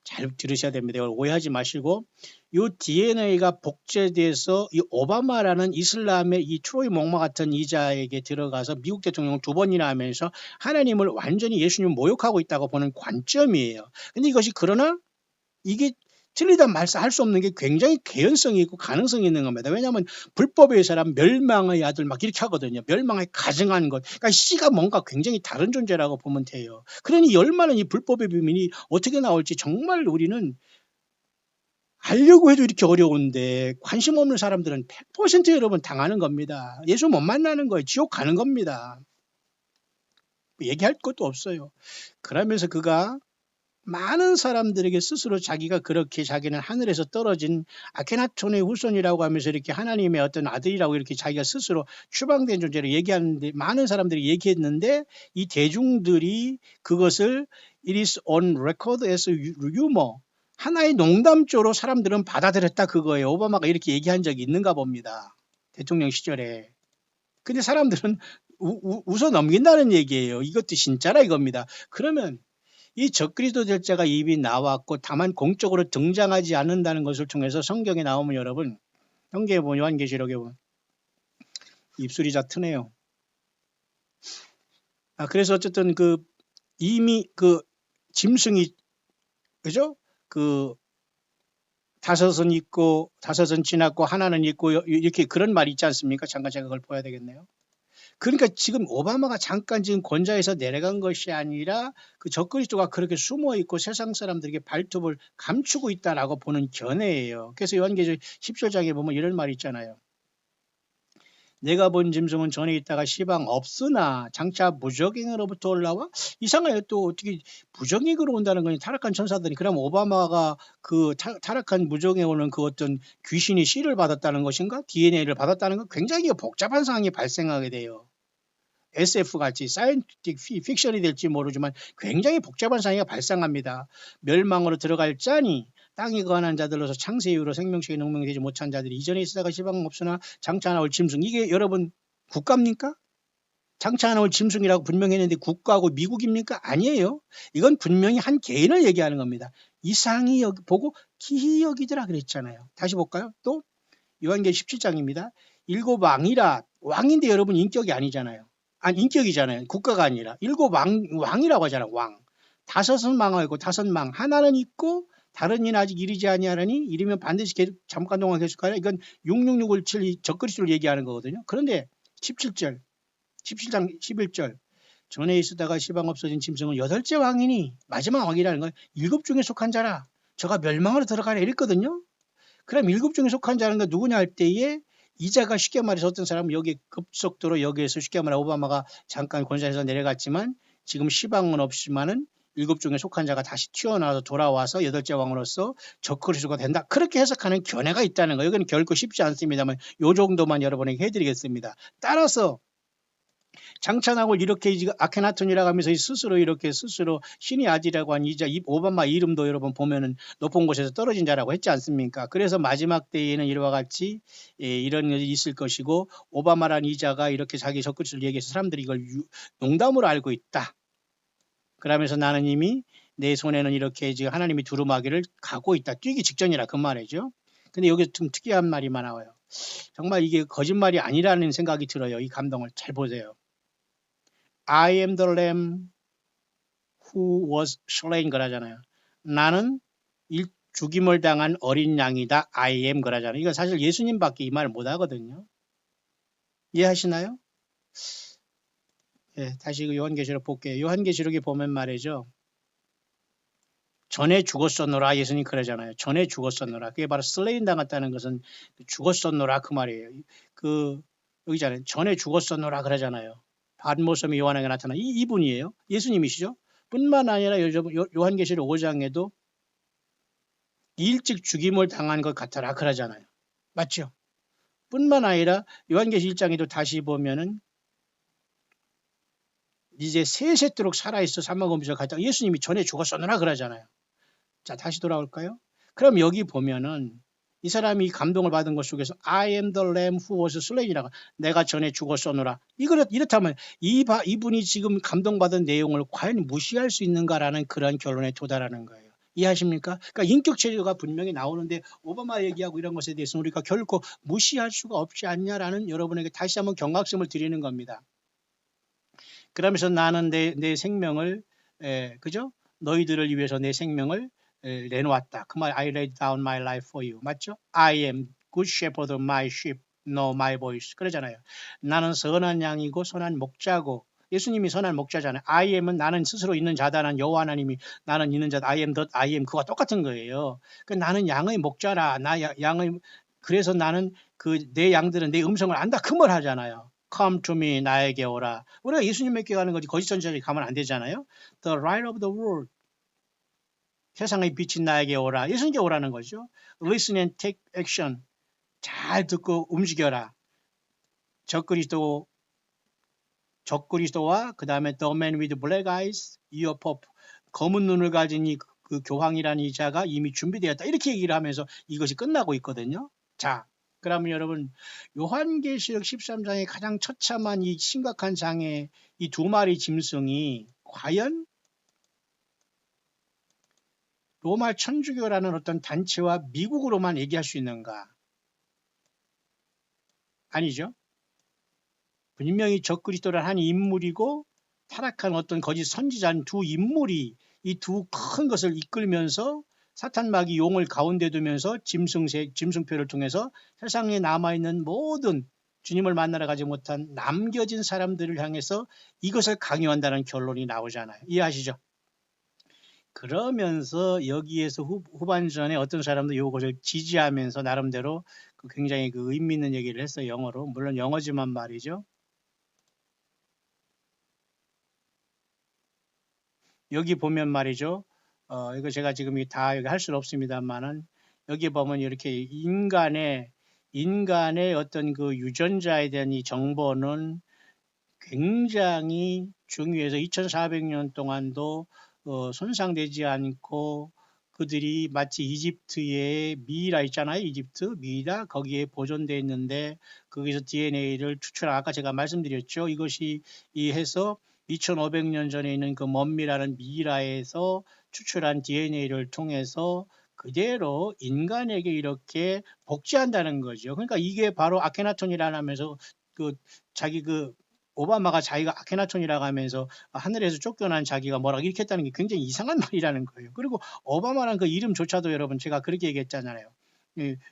잘 들으셔야 됩니다. 이걸 오해하지 마시고 이 DNA가 복제돼서 이 오바마라는 이슬람의 이 트로이 목마 같은 이자에게 들어가서 미국 대통령 2번이나 하면서 하나님을 완전히 예수님을 모욕하고 있다고 보는 관점이에요. 근데 이것이 그러나 이게 틀리다 말할 수 없는 게 굉장히 개연성이 있고 가능성이 있는 겁니다. 왜냐하면 불법의 사람 멸망의 아들 막 이렇게 하거든요. 멸망에 가증한 것. 그러니까 씨가 뭔가 굉장히 다른 존재라고 보면 돼요. 그러니 얼마나 이 불법의 비밀이 어떻게 나올지 정말 우리는 알려고 해도 이렇게 어려운데 관심 없는 사람들은 100% 여러분 당하는 겁니다. 예수 못 만나는 거예요. 지옥 가는 겁니다. 얘기할 것도 없어요. 그러면서 그가 많은 사람들에게 스스로 자기가 그렇게 자기는 하늘에서 떨어진 아케나톤의 후손이라고 하면서 이렇게 하나님의 어떤 아들이라고 이렇게 자기가 스스로 추방된 존재를 얘기하는데 많은 사람들이 얘기했는데 이 대중들이 그것을 it is on record as rumor 하나의 농담조로 사람들은 받아들였다 그거예요. 오바마가 이렇게 얘기한 적이 있는가 봅니다. 대통령 시절에. 근데 사람들은 웃어 넘긴다는 얘기예요. 이것도 진짜라 이겁니다. 그러면 이 적그리스도 될 자가 이미 나왔고 다만 공적으로 등장하지 않는다는 것을 통해서 성경에 나오면 여러분 성경에 보면 요한계시록에 보면 입술이 다 트네요. 그래서 어쨌든 이미 짐승이 그죠? 다섯은 있고 다섯은 지났고 하나는 있고 이렇게 그런 말이 있지 않습니까? 잠깐 제가 그걸 봐야 되겠네요. 그러니까 지금 오바마가 잠깐 지금 권좌에서 내려간 것이 아니라 그 적그리스도가 그렇게 숨어 있고 세상 사람들에게 발톱을 감추고 있다라고 보는 견해예요. 그래서 요한계시록 10절장에 보면 이런 말이 있잖아요. 내가 본 짐승은 전에 있다가 시방 없으나 장차 무적행으로부터 올라와. 이상해요. 또 어떻게 무적행으로 온다는 거니 타락한 천사들이. 그럼 오바마가 타락한 무적행에 오는 그 어떤 귀신이 씨를 받았다는 것인가 DNA를 받았다는 건 굉장히 복잡한 상황이 발생하게 돼요. SF같이 사이언티픽 픽션이 될지 모르지만 굉장히 복잡한 상황이 발생합니다. 멸망으로 들어갈 자니 땅에 거하는 자들로서 창세 이후로 생명식에 농명되지 못한 자들이 이전에 있다가 시방 없으나 장차 나올 짐승. 이게 여러분 국가입니까? 장차 나올 짐승이라고 분명히 했는데 국가하고 미국입니까? 아니에요. 이건 분명히 한 개인을 얘기하는 겁니다. 이상히 보고 기히 여기더라 그랬잖아요. 다시 볼까요? 또 요한계시록 17장입니다. 일곱 왕이라. 왕인데 여러분 인격이 아니잖아요. 인격이잖아요. 국가가 아니라. 일곱 왕이라고 하잖아요. 왕. 다섯은 망하고 다섯 망. 하나는 있고 다른 이는 아직 이르지 아니하라니 이르면 반드시 계속 잠깐 동안 계속하라. 이건 66617 적그리스도를 얘기하는 거거든요. 그런데 17장 11절 전에 있었다가 시방 없어진 짐승은 여덟째 왕이니 마지막 왕이라는 건 일곱 중에 속한 자라. 저가 멸망으로 들어가라 이랬거든요. 그럼 일곱 중에 속한 자는 건 누구냐 할 때에 이자가 쉽게 말해서 어떤 사람은 여기 급속도로 여기에서 쉽게 말해 오바마가 잠깐 권좌에서 내려갔지만 지금 시방은 없지만은 일곱 중에 속한 자가 다시 튀어나와서 돌아와서 여덟째 왕으로서 적그리스도가 된다. 그렇게 해석하는 견해가 있다는 거예요. 이건 결코 쉽지 않습니다만 요 정도만 여러분에게 해드리겠습니다. 따라서 장차 나올 이렇게 아케나톤이라고 하면서 스스로 신의 아들이라고 한 이자 오바마 이름도 여러분 보면은 높은 곳에서 떨어진 자라고 했지 않습니까? 그래서 마지막 때에는 이와 같이 이런 일이 있을 것이고 오바마라는 이자가 이렇게 자기 적그리스도를 얘기해서 사람들이 이걸 농담으로 알고 있다. 그러면서 나는 이미 내 손에는 이렇게 지금 하나님이 두루마기를 가고 있다. 뛰기 직전이라 그 말이죠. 근데 여기 좀 특이한 말이만 나와요. 정말 이게 거짓말이 아니라는 생각이 들어요. 이 감동을 잘 보세요. I am the lamb who was slain 그러잖아요. 나는 죽임을 당한 어린 양이다. I am 그러잖아요. 이건 사실 예수님밖에 이 말 못하거든요. 이해하시나요? 예, 다시 그 요한계시록 볼게요. 요한계시록에 보면 말이죠. 전에 죽었었노라 예수님 그러잖아요. 전에 죽었었노라. 그게 바로 슬레인 당했다는 것은 죽었었노라 그 말이에요. 여기잖아요. 전에 죽었었노라 그러잖아요. 반모섬이 요한에게 나타난 이분이에요. 예수님이시죠. 뿐만 아니라 요한계시록 5장에도 일찍 죽임을 당한 것 같아라 그러잖아요. 맞죠? 뿐만 아니라 요한계시록 1장에도 다시 보면은 이제 세세토록 살아있어 사망검지와 같다. 예수님이 전에 죽었었노라 그러잖아요. 자, 다시 돌아올까요? 그럼 여기 보면은 이 사람이 감동을 받은 것 속에서 I am the lamb who was slain이라고 내가 전에 죽었었노라. 이렇다면 이분이 지금 감동받은 내용을 과연 무시할 수 있는가라는 그런 결론에 도달하는 거예요. 이해하십니까? 그러니까 인격 체제가 분명히 나오는데 오바마 얘기하고 이런 것에 대해서 우리가 결코 무시할 수가 없지 않냐라는 여러분에게 다시 한번 경각심을 드리는 겁니다. 그러면서 나는 내 생명을 그죠? 너희들을 위해서 내 생명을 내놓았다. 그 말 I laid down my life for you. 맞죠? I am good shepherd of my sheep know my voice. 그러잖아요. 나는 선한 양이고 선한 목자고 예수님이 선한 목자잖아요. I am은 나는 스스로 있는 자다는 여호와 하나님이 나는 있는 자다. I am that I am 그와 똑같은 거예요. 나는 양의 목자라. 그래서 나는 내 양들은 내 음성을 안다. 그 말 하잖아요. Come to me 나에게 오라. 우리가 예수님에게 가는 거지 거짓 선지자에게 가면 안 되잖아요. The light of the world 세상의 빛인 나에게 오라. 예수님께 오라는 거죠. Listen and take action. 잘 듣고 움직여라. 적그리스도와 그 다음에 The man with black eyes, ear pop. 검은 눈을 가진 그 교황이라는 이 자가 이미 준비되었다. 이렇게 얘기를 하면서 이것이 끝나고 있거든요. 자, 그러면 여러분 요한계시록 13장의 가장 처참한 이 심각한 장의 이 두 마리 짐승이 과연 로마 천주교라는 어떤 단체와 미국으로만 얘기할 수 있는가? 아니죠. 분명히 적그리스도란 한 인물이고 타락한 어떤 거짓 선지자인 두 인물이 이 두 큰 것을 이끌면서 사탄마귀 용을 가운데 두면서 짐승표를 통해서 세상에 남아있는 모든 주님을 만나러 가지 못한 남겨진 사람들을 향해서 이것을 강요한다는 결론이 나오잖아요. 이해하시죠? 그러면서 여기에서 후반전에 어떤 사람도 이것을 지지하면서 나름대로 굉장히 의미 있는 얘기를 했어요. 영어로. 물론 영어지만 말이죠. 여기 보면 말이죠. 이거 제가 지금 다 여기 할 수는 없습니다만은 여기 보면 이렇게 인간의 어떤 유전자에 대한 이 정보는 굉장히 중요해서 2400년 동안도 손상되지 않고 그들이 마치 이집트의 미이라 있잖아요. 이집트 미이라 거기에 보존되어 있는데 거기서 DNA를 추출한 아까 제가 말씀드렸죠. 이것이 해서 2500년 전에 있는 그 먼미라는 미이라에서 추출한 DNA를 통해서 그대로 인간에게 이렇게 복제한다는 거죠. 그러니까 이게 바로 아케나톤이라는 하면서 자기 오바마가 자기가 아케나톤이라고 하면서 하늘에서 쫓겨난 자기가 뭐라고 이렇게 했다는 게 굉장히 이상한 말이라는 거예요. 그리고 오바마라는 그 이름조차도 여러분 제가 그렇게 얘기했잖아요.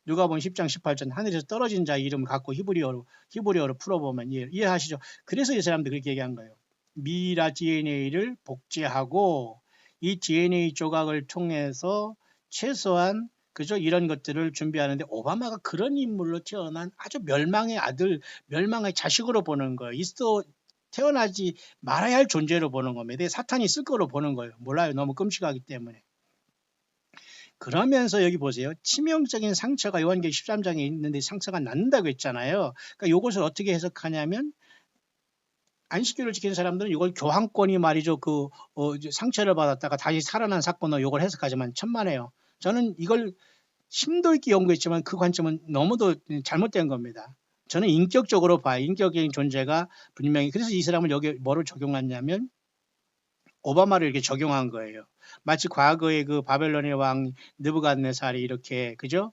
누가복음 10장 18절 하늘에서 떨어진 자 이름을 갖고 히브리어로 풀어보면 이해하시죠? 그래서 이 사람들 그렇게 얘기한 거예요. 미라 DNA를 복제하고 이 DNA 조각을 통해서 최소한 그죠? 이런 것들을 준비하는데 오바마가 그런 인물로 태어난 아주 멸망의 아들, 멸망의 자식으로 보는 거예요. 태어나지 말아야 할 존재로 보는 겁니다. 사탄이 쓸 거로 보는 거예요. 몰라요. 너무 끔찍하기 때문에. 그러면서 여기 보세요. 치명적인 상처가 요한계시록 13장에 있는데 상처가 낫는다고 했잖아요. 그러니까 이것을 어떻게 해석하냐면 안식교를 지키는 사람들은 이걸 교황권이 말이죠. 상처를 받았다가 다시 살아난 사건으로 이걸 해석하지만 천만에요. 저는 이걸 심도 있게 연구했지만 그 관점은 너무도 잘못된 겁니다. 저는 인격적으로 봐요. 인격적인 존재가 분명히. 그래서 이 사람을 여기 뭐를 적용했냐면 오바마를 이렇게 적용한 거예요. 마치 과거의 바벨론의 왕 느부갓네살이 이렇게 그죠?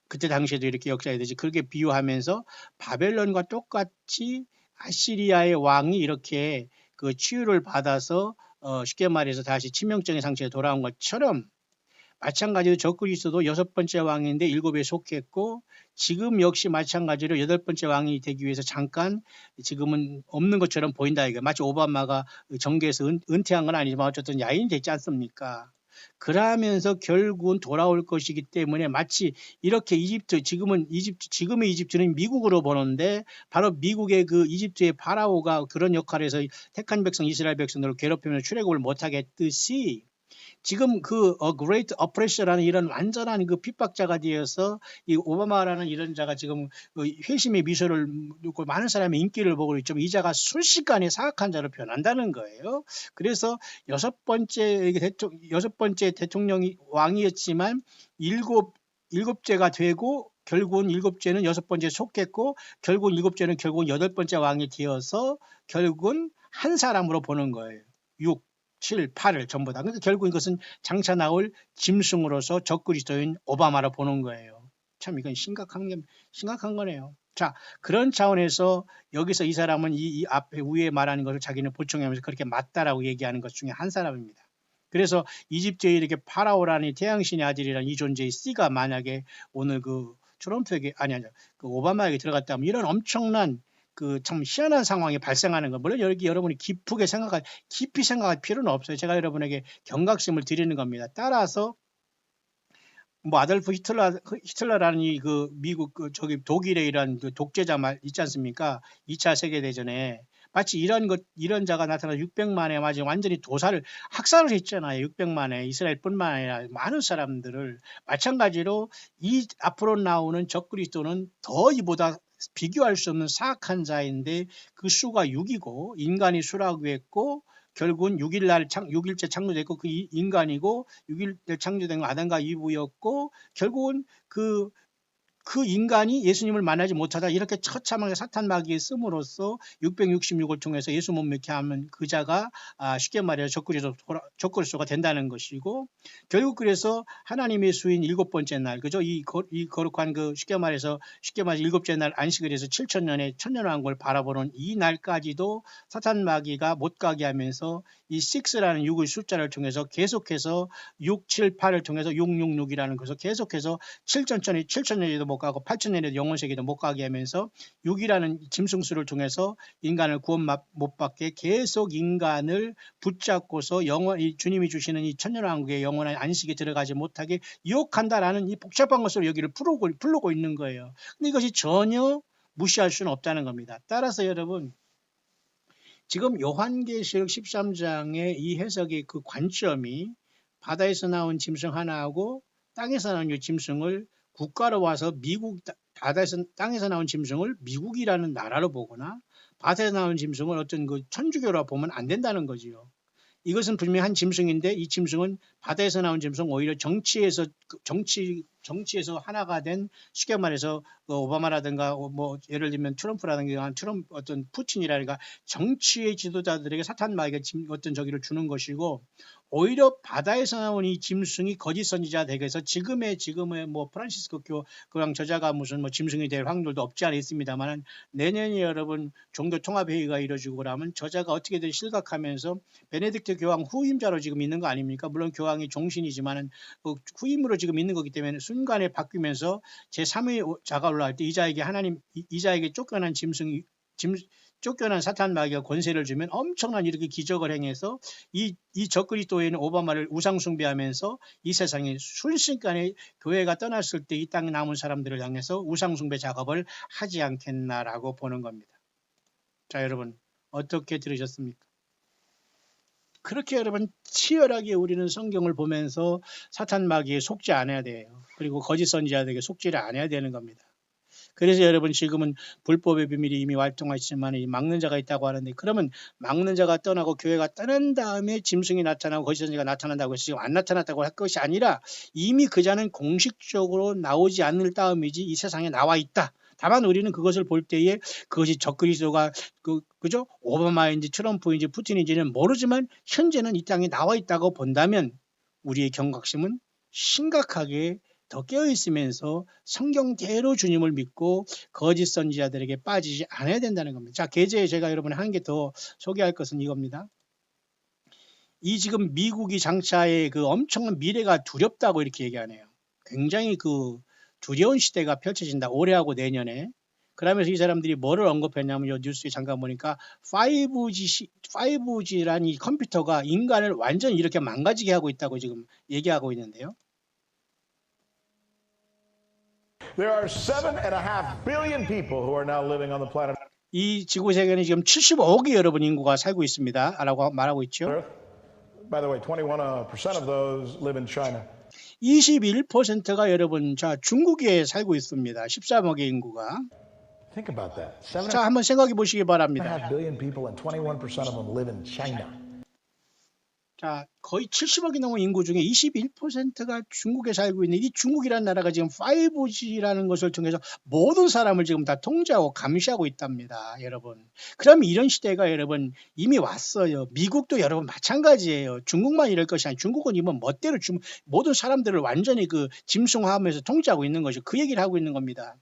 그때 당시에도 이렇게 역사에 되지 그렇게 비유하면서 바벨론과 똑같이 아시리아의 왕이 이렇게 치유를 받아서 쉽게 말해서 다시 치명적인 상처에 돌아온 것처럼 마찬가지로 적그리스도도 6번째 왕인데 7에 속했고 지금 역시 마찬가지로 8번째 왕이 되기 위해서 잠깐 지금은 없는 것처럼 보인다 이거 마치 오바마가 정계에서 은퇴한 건 아니지만 어쨌든 야인이 됐지 않습니까? 그러면서 결국은 돌아올 것이기 때문에 마치 이렇게 지금의 이집트는 미국으로 보는데 바로 미국의 이집트의 파라오가 그런 역할에서 택한 백성 이스라엘 백성들을 괴롭히면서 출애굽을 못하게 했듯이 지금 Great Oppression라는 이런 완전한 핍박자가 되어서 이 오바마라는 이런 자가 지금 회심의 미소를 놓고 많은 사람의 인기를 보고 있죠. 이 자가 순식간에 사악한 자로 변한다는 거예요. 그래서 여섯 번째 대통령이 왕이었지만 일곱째가 되고 결국은 7째는 6번째 속했고 결국은 7째는 결국은 8번째 왕이 되어서 결국은 한 사람으로 보는 거예요. 6, 7, 8을 전부 다. 그러니까 결국 이것은 장차 나올 짐승으로서 적그리스도인 오바마로 보는 거예요. 참 이건 심각한 거네요. 자, 그런 차원에서 여기서 이 사람은 이 앞에 위에 말하는 것을 자기는 보충하면서 그렇게 맞다라고 얘기하는 것 중에 한 사람입니다. 그래서 이집트에 이렇게 파라오라는 태양신의 아들이라는 이 존재의 C가 만약에 오늘 트럼프에게 오바마에게 들어갔다면 이런 엄청난 참 희한한 상황이 발생하는 거. 물론 여기 여러분이 깊이 생각할 필요는 없어요. 제가 여러분에게 경각심을 드리는 겁니다. 따라서 아돌프 히틀러라는 미국 독일의 이런 독재자 있지 않습니까? 2차 세계대전에 마치 이런 자가 나타나 600만에 마치 완전히 학살을 했잖아요. 600만에 이스라엘뿐만 아니라 많은 사람들을 마찬가지로 이 앞으로 나오는 적그리스도는 더 이보다 비교할 수 없는 사악한 자인데 그 수가 6이고 인간이 수라고 했고 결국은 6일째 창조됐고 그 인간이고 6일째 창조된 아담과 이브였고 결국은 그 인간이 예수님을 만나지 못하다 이렇게 처참하게 사탄 마귀에 씀으로써 666을 통해서 예수 못 믿게 하면 그 자가 쉽게 말해서 적그리스도가 된다는 것이고, 결국 그래서 하나님의 수인 일곱 번째 날, 그죠? 이 거룩한 그 쉽게 말해서 일곱째 날 안식을 해서 7,000년의 천년왕국을 바라보는 이 날까지도 사탄 마귀가 못 가게 하면서 이 6라는 6의 숫자를 통해서 계속해서 6, 7, 8을 통해서 666이라는 것을 계속해서 7,000년에도 못 가고 8,000년에도 영원세계도 못 가게 하면서 6이라는 짐승수를 통해서 인간을 구원 못 받게 계속 인간을 붙잡고서 영원히 주님이 주시는 이 천년왕국의 영원한 안식에 들어가지 못하게 유혹한다라는 이 복잡한 것으로 여기를 풀고 있는 거예요. 근데 이것이 전혀 무시할 수는 없다는 겁니다. 따라서 여러분, 지금 요한계시록 13장의 이 해석의 그 관점이 바다에서 나온 짐승 하나하고 땅에서 나온 이 짐승을 국가로 와서 땅에서 나온 짐승을 미국이라는 나라로 보거나 바다에서 나온 짐승을 어떤 그 천주교로 보면 안 된다는 거지요. 이것은 분명히 한 짐승인데 이 짐승은 바다에서 나온 짐승, 오히려 정치에서 하나가 된, 쉽게 말해서 오바마라든가 뭐 예를 들면 트럼프라든가 어떤 푸틴이라든가 정치의 지도자들에게 사탄 마귀가 어떤 저기를 주는 것이고, 오히려 바다에서 나온 이 짐승이 거짓 선지자 댁에서 지금의 뭐 프란시스코 교황 저자가 무슨 뭐 짐승이 될 확률도 없지 않아 있습니다만, 내년에 여러분 종교 통합 회의가 이루어지고 그러면 저자가 어떻게든 실각하면서 베네딕트 교황 후임자로 지금 있는 거 아닙니까? 물론 교황이 종신이지만은 후임으로 지금 있는 거기 때문에 순간에 바뀌면서 제3의 자가 올라갈 때 이자에게 쫓겨난 쫓겨난 사탄 마귀가 권세를 주면 엄청난 이렇게 기적을 행해서 이 적그리스도에는 오바마를 우상 숭배하면서 이 세상에 순식간에 교회가 떠났을 때 이 땅에 남은 사람들을 향해서 우상 숭배 작업을 하지 않겠나라고 보는 겁니다. 자, 여러분 어떻게 들으셨습니까? 그렇게 여러분 치열하게 우리는 성경을 보면서 사탄 마귀에 속지 않아야 돼요. 그리고 거짓 선지자들에게 속지를 안 해야 되는 겁니다. 그래서 여러분 지금은 불법의 비밀이 이미 활동하시지만 막는 자가 있다고 하는데, 그러면 막는 자가 떠나고 교회가 떠난 다음에 짐승이 나타나고 거짓 선지자가 나타난다고 해서 지금 안 나타났다고 할 것이 아니라 이미 그 자는 공식적으로 나오지 않을 따름이지 이 세상에 나와 있다. 다만 우리는 그것을 볼 때에 그것이 적그리스도가 그죠? 오바마인지 트럼프인지 푸틴인지는 모르지만 현재는 이 땅에 나와 있다고 본다면 우리의 경각심은 심각하게 더 깨어있으면서 성경대로 주님을 믿고 거짓 선지자들에게 빠지지 않아야 된다는 겁니다. 자, 계제에 제가 여러분 한 개 더 소개할 것은 이겁니다. 이 지금 미국이 장차의 그 엄청난 미래가 두렵다고 이렇게 얘기하네요. 굉장히 그 두려운 시대가 펼쳐진다. 올해하고 내년에. 그러면서 이 사람들이 뭐를 언급했냐면 이 뉴스에 잠깐 보니까 5G라는 이 컴퓨터가 인간을 완전히 이렇게 망가지게 하고 있다고 지금 얘기하고 있는데요. There are 7.5 billion people who are now living on the planet 이 지구 세계는 지금 75억의 여러분 인구가 살고 있습니다. 라고 말하고 있죠. Earth. By the way, 21% of those live in China. 21%가 여러분 중국에 살고 있습니다. 13억의 인구가. Think about that. 자, 한번 생각해 보시기 바랍니다. 7.5 billion people and 21% of them live in China. 자, 거의 70억이 넘는 인구 중에 21%가 중국에 살고 있는 이 중국이라는 나라가 지금 5G라는 것을 통해서 모든 사람을 지금 다 통제하고 감시하고 있답니다, 여러분. 그럼 이런 시대가 여러분 이미 왔어요. 미국도 여러분 마찬가지예요. 중국만 이럴 것이 아니라 중국은 이번 멋대로 모든 사람들을 완전히 그 짐승화하면서 통제하고 있는 것이죠. 그 얘기를 하고 있는 겁니다.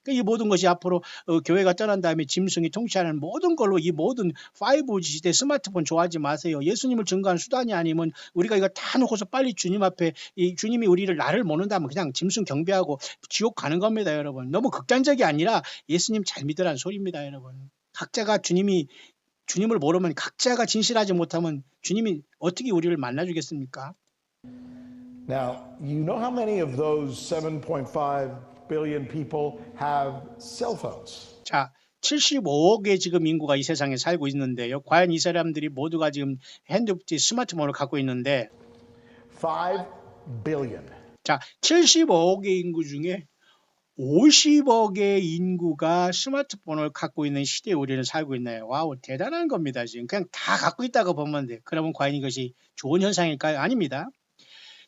이 모든 것이 앞으로 교회가 떠난 다음에 짐승이 통치하는 모든 걸로 이 모든 5G 시대 스마트폰 좋아하지 마세요. 예수님을 증거하는 수단이 아니면 우리가 이거 다 놓고서 빨리 주님 앞에 주님이 나를 모른다면 그냥 짐승 경배하고 지옥 가는 겁니다, 여러분. 너무 극단적이 아니라 예수님 잘 믿으라는 소리입니다, 여러분. 각자가 주님을 모르면, 각자가 진실하지 못하면 주님이 어떻게 우리를 만나주겠습니까? Now, you know how many of those 7.5 billion people have cell phones? 자, 75억의 지금 인구가 이 세상에 살고 있는데요. 과연 이 사람들이 모두가 지금 스마트폰을 갖고 있는데 5 billion. 자, 75억의 인구 중에 50억의 인구가 스마트폰을 갖고 있는 시대에 우리는 살고 있네요. 와우, 대단한 겁니다. 지금 그냥 다 갖고 있다고 보면 돼. 그러면 과연 이것이 좋은 현상일까요? 아닙니다.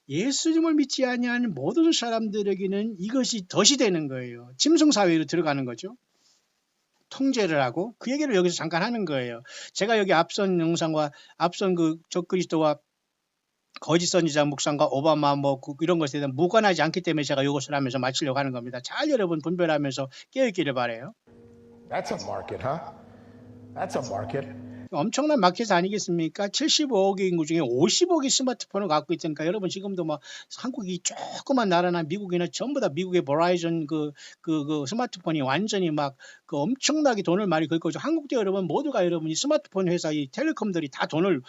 예수님을 믿지 아니하는 모든 사람들에게는 이것이 덫이 되는 거예요. 짐승사회로 들어가는 거죠. 통제를 하고 그 얘기를 여기서 잠깐 하는 거예요. 제가 여기 앞선 영상과 앞선 그 적그리스도와 거짓 선지자 묵상과 오바마 이런 것에 대한 무관하지 않기 때문에 제가 이것을 하면서 마치려고 하는 겁니다. 잘 여러분 분별하면서 깨어있기를 바라요. That's a market, huh? That's a market. 엄청난 마켓 아니겠습니까? 75억의 인구 중에 50억이 스마트폰을 갖고 있으니까 여러분 지금도 뭐 한국이 조그만 나라나 미국이나 전부 다 미국의 버라이즌 그 스마트폰이 완전히 막 그 엄청나게 돈을 많이 긁고 있죠. 한국도 여러분 모두가 여러분 이 스마트폰 회사 이 텔레콤들이 다 돈을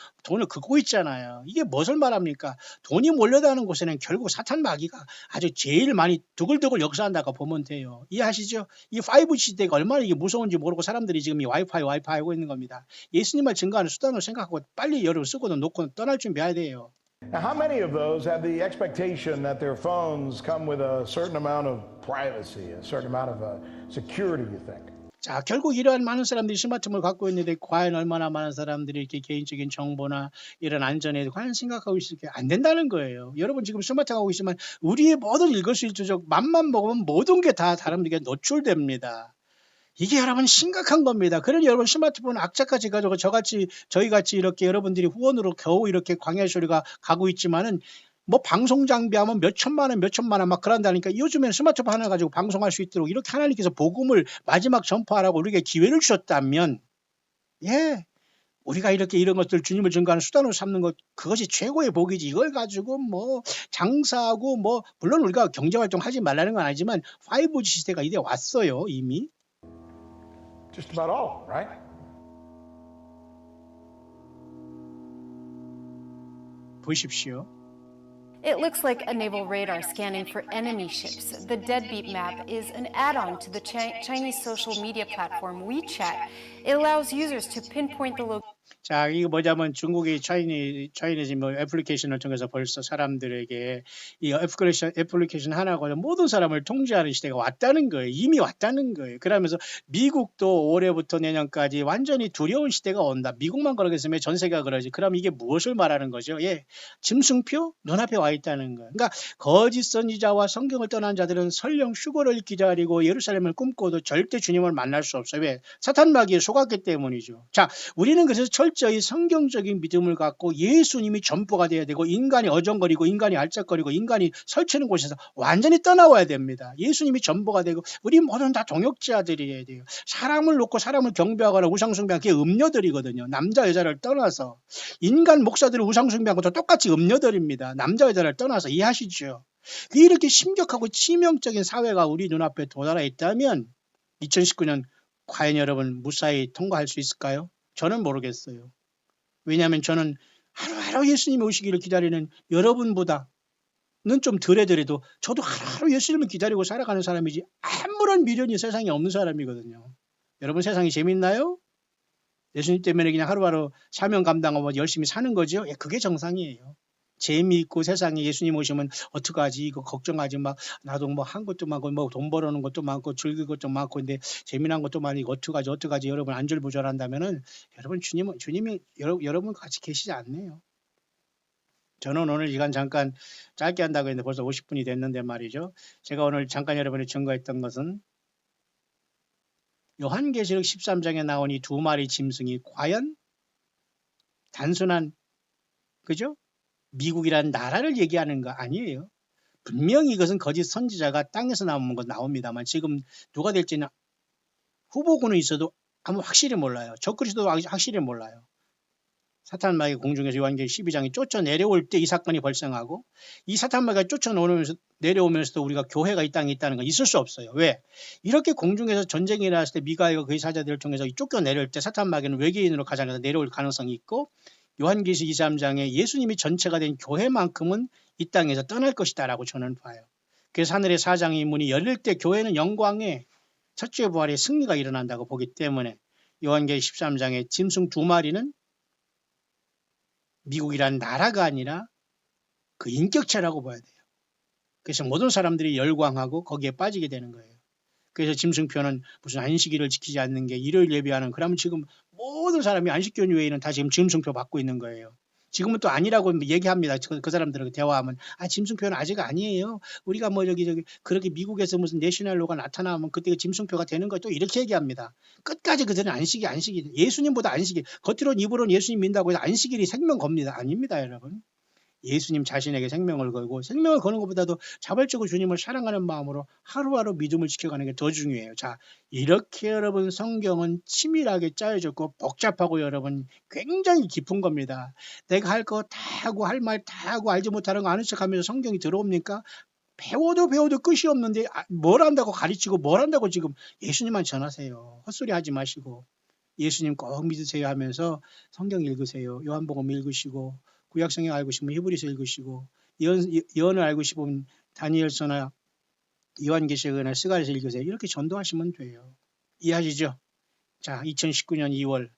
긁고 있잖아요. 이게 무엇을 말합니까? 돈이 몰려다는 곳에는 결국 사탄 마귀가 아주 제일 많이 두글두글 역사한다고 보면 돼요. 이해하시죠? 이 5G 시대가 얼마나 이게 무서운지 모르고 사람들이 지금 이 와이파이 하고 있는 겁니다. 예수님을 증거하는 수단으로 생각하고 빨리 여러분 쓰고도 놓고 떠날 준비해야 돼요. Now, how many of those have the expectation that their phones come with a certain amount of privacy, a certain amount of security, you think? 자, 결국 이러한 많은 사람들이 스마트폰을 갖고 있는데 과연 얼마나 많은 사람들이 이렇게 개인적인 정보나 이런 안전에 과연 생각하고 있을게 안 된다는 거예요. 여러분 지금 스마트폰 하고 있지만 우리의 모든 일거수일투족 맘만 먹으면 모든 게 다 다른데 노출됩니다. 이게 여러분 심각한 겁니다. 그러니 여러분 스마트폰 악착같이 가지고 저희같이 이렇게 여러분들이 후원으로 겨우 이렇게 광야의 소리가 가고 있지만은 뭐 방송 장비하면 몇 천만 원 막 그런다니까 요즘엔 스마트폰 하나 가지고 방송할 수 있도록 이렇게 하나님께서 복음을 마지막 전파하라고 우리에게 기회를 주셨다면 우리가 이렇게 이런 것들 주님을 증거하는 수단으로 삼는 것 그것이 최고의 복이지. 이걸 가지고 뭐 장사하고 뭐 물론 우리가 경제활동 하지 말라는 건 아니지만 5G 시대가 이제 왔어요 이미. Just about all, right? 보십시오. It looks like a naval radar scanning for enemy ships. The deadbeat map is an add-on to the Chinese social media platform WeChat. It allows users to pinpoint the location. 자, 이거 뭐냐면 중국의 차이니즈 뭐 애플리케이션을 통해서 벌써 사람들에게 이 애플리케이션 하나 가지고 모든 사람을 통제하는 시대가 왔다는 거예요. 이미 왔다는 거예요. 그러면서 미국도 올해부터 내년까지 완전히 두려운 시대가 온다. 미국만 그러겠으면 전 세계가 그러지. 그럼 이게 무엇을 말하는 거죠? 짐승표 눈앞에 와 있다는 거예요. 그러니까 거짓 선지자와 성경을 떠난 자들은 설령 휴거를 기다리고 예루살렘을 꿈꿔도 절대 주님을 만날 수 없어요. 왜? 사탄 마귀에 속았기 때문이죠. 자, 우리는 그래서 철저히 성경적인 믿음을 갖고 예수님이 전부가 돼야 되고 인간이 어정거리고 인간이 알짝거리고 인간이 설치는 곳에서 완전히 떠나와야 됩니다. 예수님이 전부가 되고 우리 모두는 다 동역자들이어야 돼요. 사람을 놓고 사람을 경배하거나 우상숭배하는 게 음녀들이거든요. 남자 여자를 떠나서 인간 목사들을 우상숭배하는 것도 똑같이 음녀들입니다. 남자 여자를 떠나서 이해하시죠? 이렇게 심각하고 치명적인 사회가 우리 눈앞에 도달해 있다면 2019년 과연 여러분 무사히 통과할 수 있을까요? 저는 모르겠어요. 왜냐하면 저는 하루하루 예수님이 오시기를 기다리는 여러분보다는 좀 덜해도 저도 하루하루 예수님을 기다리고 살아가는 사람이지 아무런 미련이 세상에 없는 사람이거든요. 여러분 세상이 재밌나요? 예수님 때문에 그냥 하루하루 사명 감당하고 열심히 사는 거죠. 그게 정상이에요. 재미있고 세상에 예수님 오시면 어떡하지 이거 걱정하지 막 나도 뭐 한 것도 많고 뭐 돈 벌어오는 것도 많고 즐길 것도 많고 근데 재미난 것도 많이 어떡하지 여러분 안절부절한다면은 여러분 주님이 여러분 같이 계시지 않네요. 저는 오늘 시간 잠깐 짧게 한다고 했는데 벌써 50분이 됐는데 말이죠. 제가 오늘 잠깐 여러분이 증거했던 것은 요한계시록 13장에 나온 이 두 마리 짐승이 과연 단순한 그죠? 미국이라는 나라를 얘기하는 거 아니에요. 분명히 이것은 거짓 선지자가 땅에서 나오는 건 나옵니다만 지금 누가 될지는 후보군은 있어도 아무 확실히 몰라요. 적그리스도도 확실히 몰라요. 사탄 마귀가 공중에서 요한계시록 12장이 쫓아 내려올 때 이 사건이 발생하고 이 사탄 마귀가 내려오면서도 우리가 교회가 이 땅에 있다는 건 있을 수 없어요. 왜? 이렇게 공중에서 전쟁이 일어났을 때 미가엘과 그의 사자들을 통해서 쫓겨 내려올 때 사탄 마귀는 외계인으로 가장해서 내려올 가능성이 있고 요한계시록 23장에 예수님이 전체가 된 교회만큼은 이 땅에서 떠날 것이다 라고 저는 봐요. 그래서 하늘의 사장의 문이 열릴 때 교회는 영광의 첫째 부활의 승리가 일어난다고 보기 때문에 요한계시록 13장의 짐승 두 마리는 미국이란 나라가 아니라 그 인격체라고 봐야 돼요. 그래서 모든 사람들이 열광하고 거기에 빠지게 되는 거예요. 그래서 짐승표는 무슨 안식일을 지키지 않는 게 일요일 예배하는 그러면 지금 모든 사람이 안식교 외에는 다 지금 짐승표 받고 있는 거예요. 지금은 또 아니라고 얘기합니다. 그 사람들하고 대화하면 짐승표는 아직 아니에요. 우리가 뭐 저기 그렇게 미국에서 무슨 내셔널로가 나타나면 그때 짐승표가 되는 거 또 이렇게 얘기합니다. 끝까지 그들은 안식이 예수님보다 안식일 겉으로는 입으로는 예수님 믿는다고 해서 안식일이 생명 겁니다. 아닙니다, 여러분. 예수님 자신에게 생명을 걸고 생명을 거는 것보다도 자발적으로 주님을 사랑하는 마음으로 하루하루 믿음을 지켜가는 게 더 중요해요. 자, 이렇게 여러분 성경은 치밀하게 짜여졌고 복잡하고 여러분 굉장히 깊은 겁니다. 내가 할 거 다 하고 할 말 다 하고 알지 못하는 거 아는 척하면서 성경이 들어옵니까? 배워도 끝이 없는데 뭘 한다고 가르치고 뭘 한다고 지금 예수님만 전하세요. 헛소리 하지 마시고 예수님 꼭 믿으세요 하면서 성경 읽으세요. 요한복음 읽으시고 구약성경 알고 싶으면 히브리서 읽으시고 예언을 알고 싶으면 다니엘서나 요한계시록이나 스가랴서 읽으세요. 이렇게 전도하시면 돼요. 이해하시죠? 자, 2019년 2월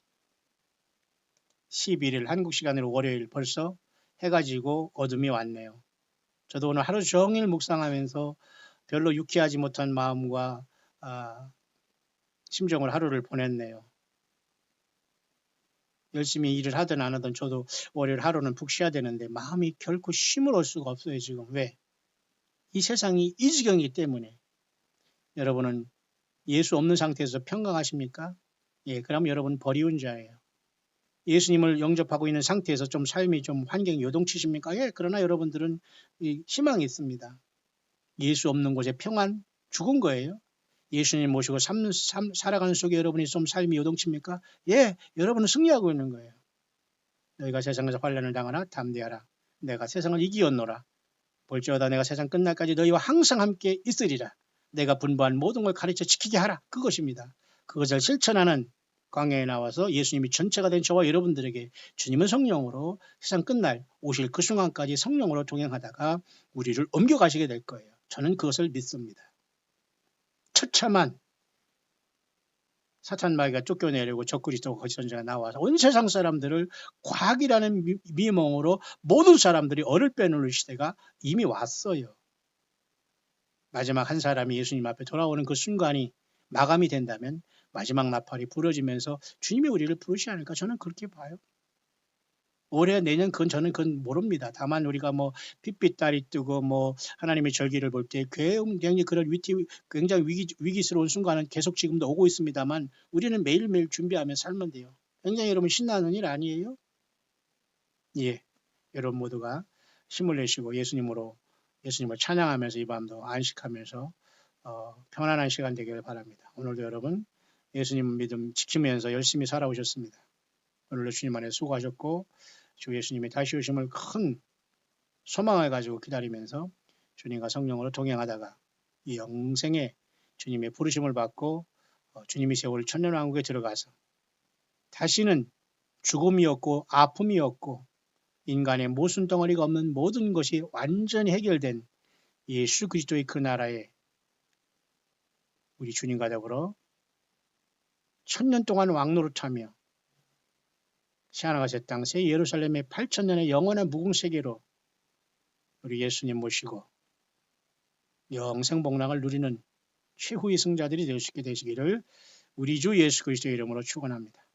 11일 한국 시간으로 월요일 벌써 해가 지고 어둠이 왔네요. 저도 오늘 하루 종일 묵상하면서 별로 유쾌하지 못한 마음과 심정을 하루를 보냈네요. 열심히 일을 하든 안 하든 저도 월요일 하루는 푹 쉬어야 되는데 마음이 결코 쉼을 얻을 수가 없어요. 지금 왜? 이 세상이 이 지경이기 때문에. 여러분은 예수 없는 상태에서 평강하십니까? 예, 그럼 여러분 버리운 자예요. 예수님을 영접하고 있는 상태에서 좀 삶이 좀 환경이 요동치십니까? 예, 그러나 여러분들은 희망이 있습니다. 예수 없는 곳에 평안 죽은 거예요. 예수님 모시고 살아가는 속에 여러분이 좀 삶이 요동칩니까? 예, 여러분은 승리하고 있는 거예요. 너희가 세상에서 환난을 당하나 담대하라. 내가 세상을 이기었노라. 볼지어다 내가 세상 끝날까지 너희와 항상 함께 있으리라. 내가 분부한 모든 걸 가르쳐 지키게 하라. 그것입니다. 그것을 실천하는 광야에 나와서 예수님이 전체가 된 저와 여러분들에게 주님은 성령으로 세상 끝날 오실 그 순간까지 성령으로 동행하다가 우리를 옮겨가시게 될 거예요. 저는 그것을 믿습니다. 처참한 사탄 마귀가 쫓겨내려고 적그리스도 거짓 선지자가 나와서 온 세상 사람들을 과학이라는 미명으로 모든 사람들이 얼을 빼놓을 시대가 이미 왔어요. 마지막 한 사람이 예수님 앞에 돌아오는 그 순간이 마감이 된다면 마지막 나팔이 부러지면서 주님이 우리를 부르시지 않을까 저는 그렇게 봐요. 올해 내년 저는 그건 모릅니다. 다만 우리가 뭐 핏빛 달이 뜨고 뭐 하나님의 절기를 볼 때 굉장히 그런 굉장히 위기스러운 순간은 계속 지금도 오고 있습니다만 우리는 매일매일 준비하며 살면 돼요. 굉장히 여러분 신나는 일 아니에요? 예, 여러분 모두가 힘을 내시고 예수님을 찬양하면서 이 밤도 안식하면서 편안한 시간 되기를 바랍니다. 오늘도 여러분 예수님 믿음 지키면서 열심히 살아오셨습니다. 오늘도 주님 안에 수고하셨고 주 예수님의 다시 오심을 큰 소망을 가지고 기다리면서 주님과 성령으로 동행하다가 이 영생에 주님의 부르심을 받고 주님이 세울 천년왕국에 들어가서 다시는 죽음이 없고 아픔이 없고 인간의 모순 덩어리가 없는 모든 것이 완전히 해결된 예수 그리스도의 그 나라에 우리 주님과 더불어 천년 동안 왕노릇하며 시아나가 새 땅 새 예루살렘의 8,000년의 영원한 무궁세계로 우리 예수님 모시고 영생 복락을 누리는 최후의 승자들이 될 수 있게 되시기를 우리 주 예수 그리스도의 이름으로 축원합니다.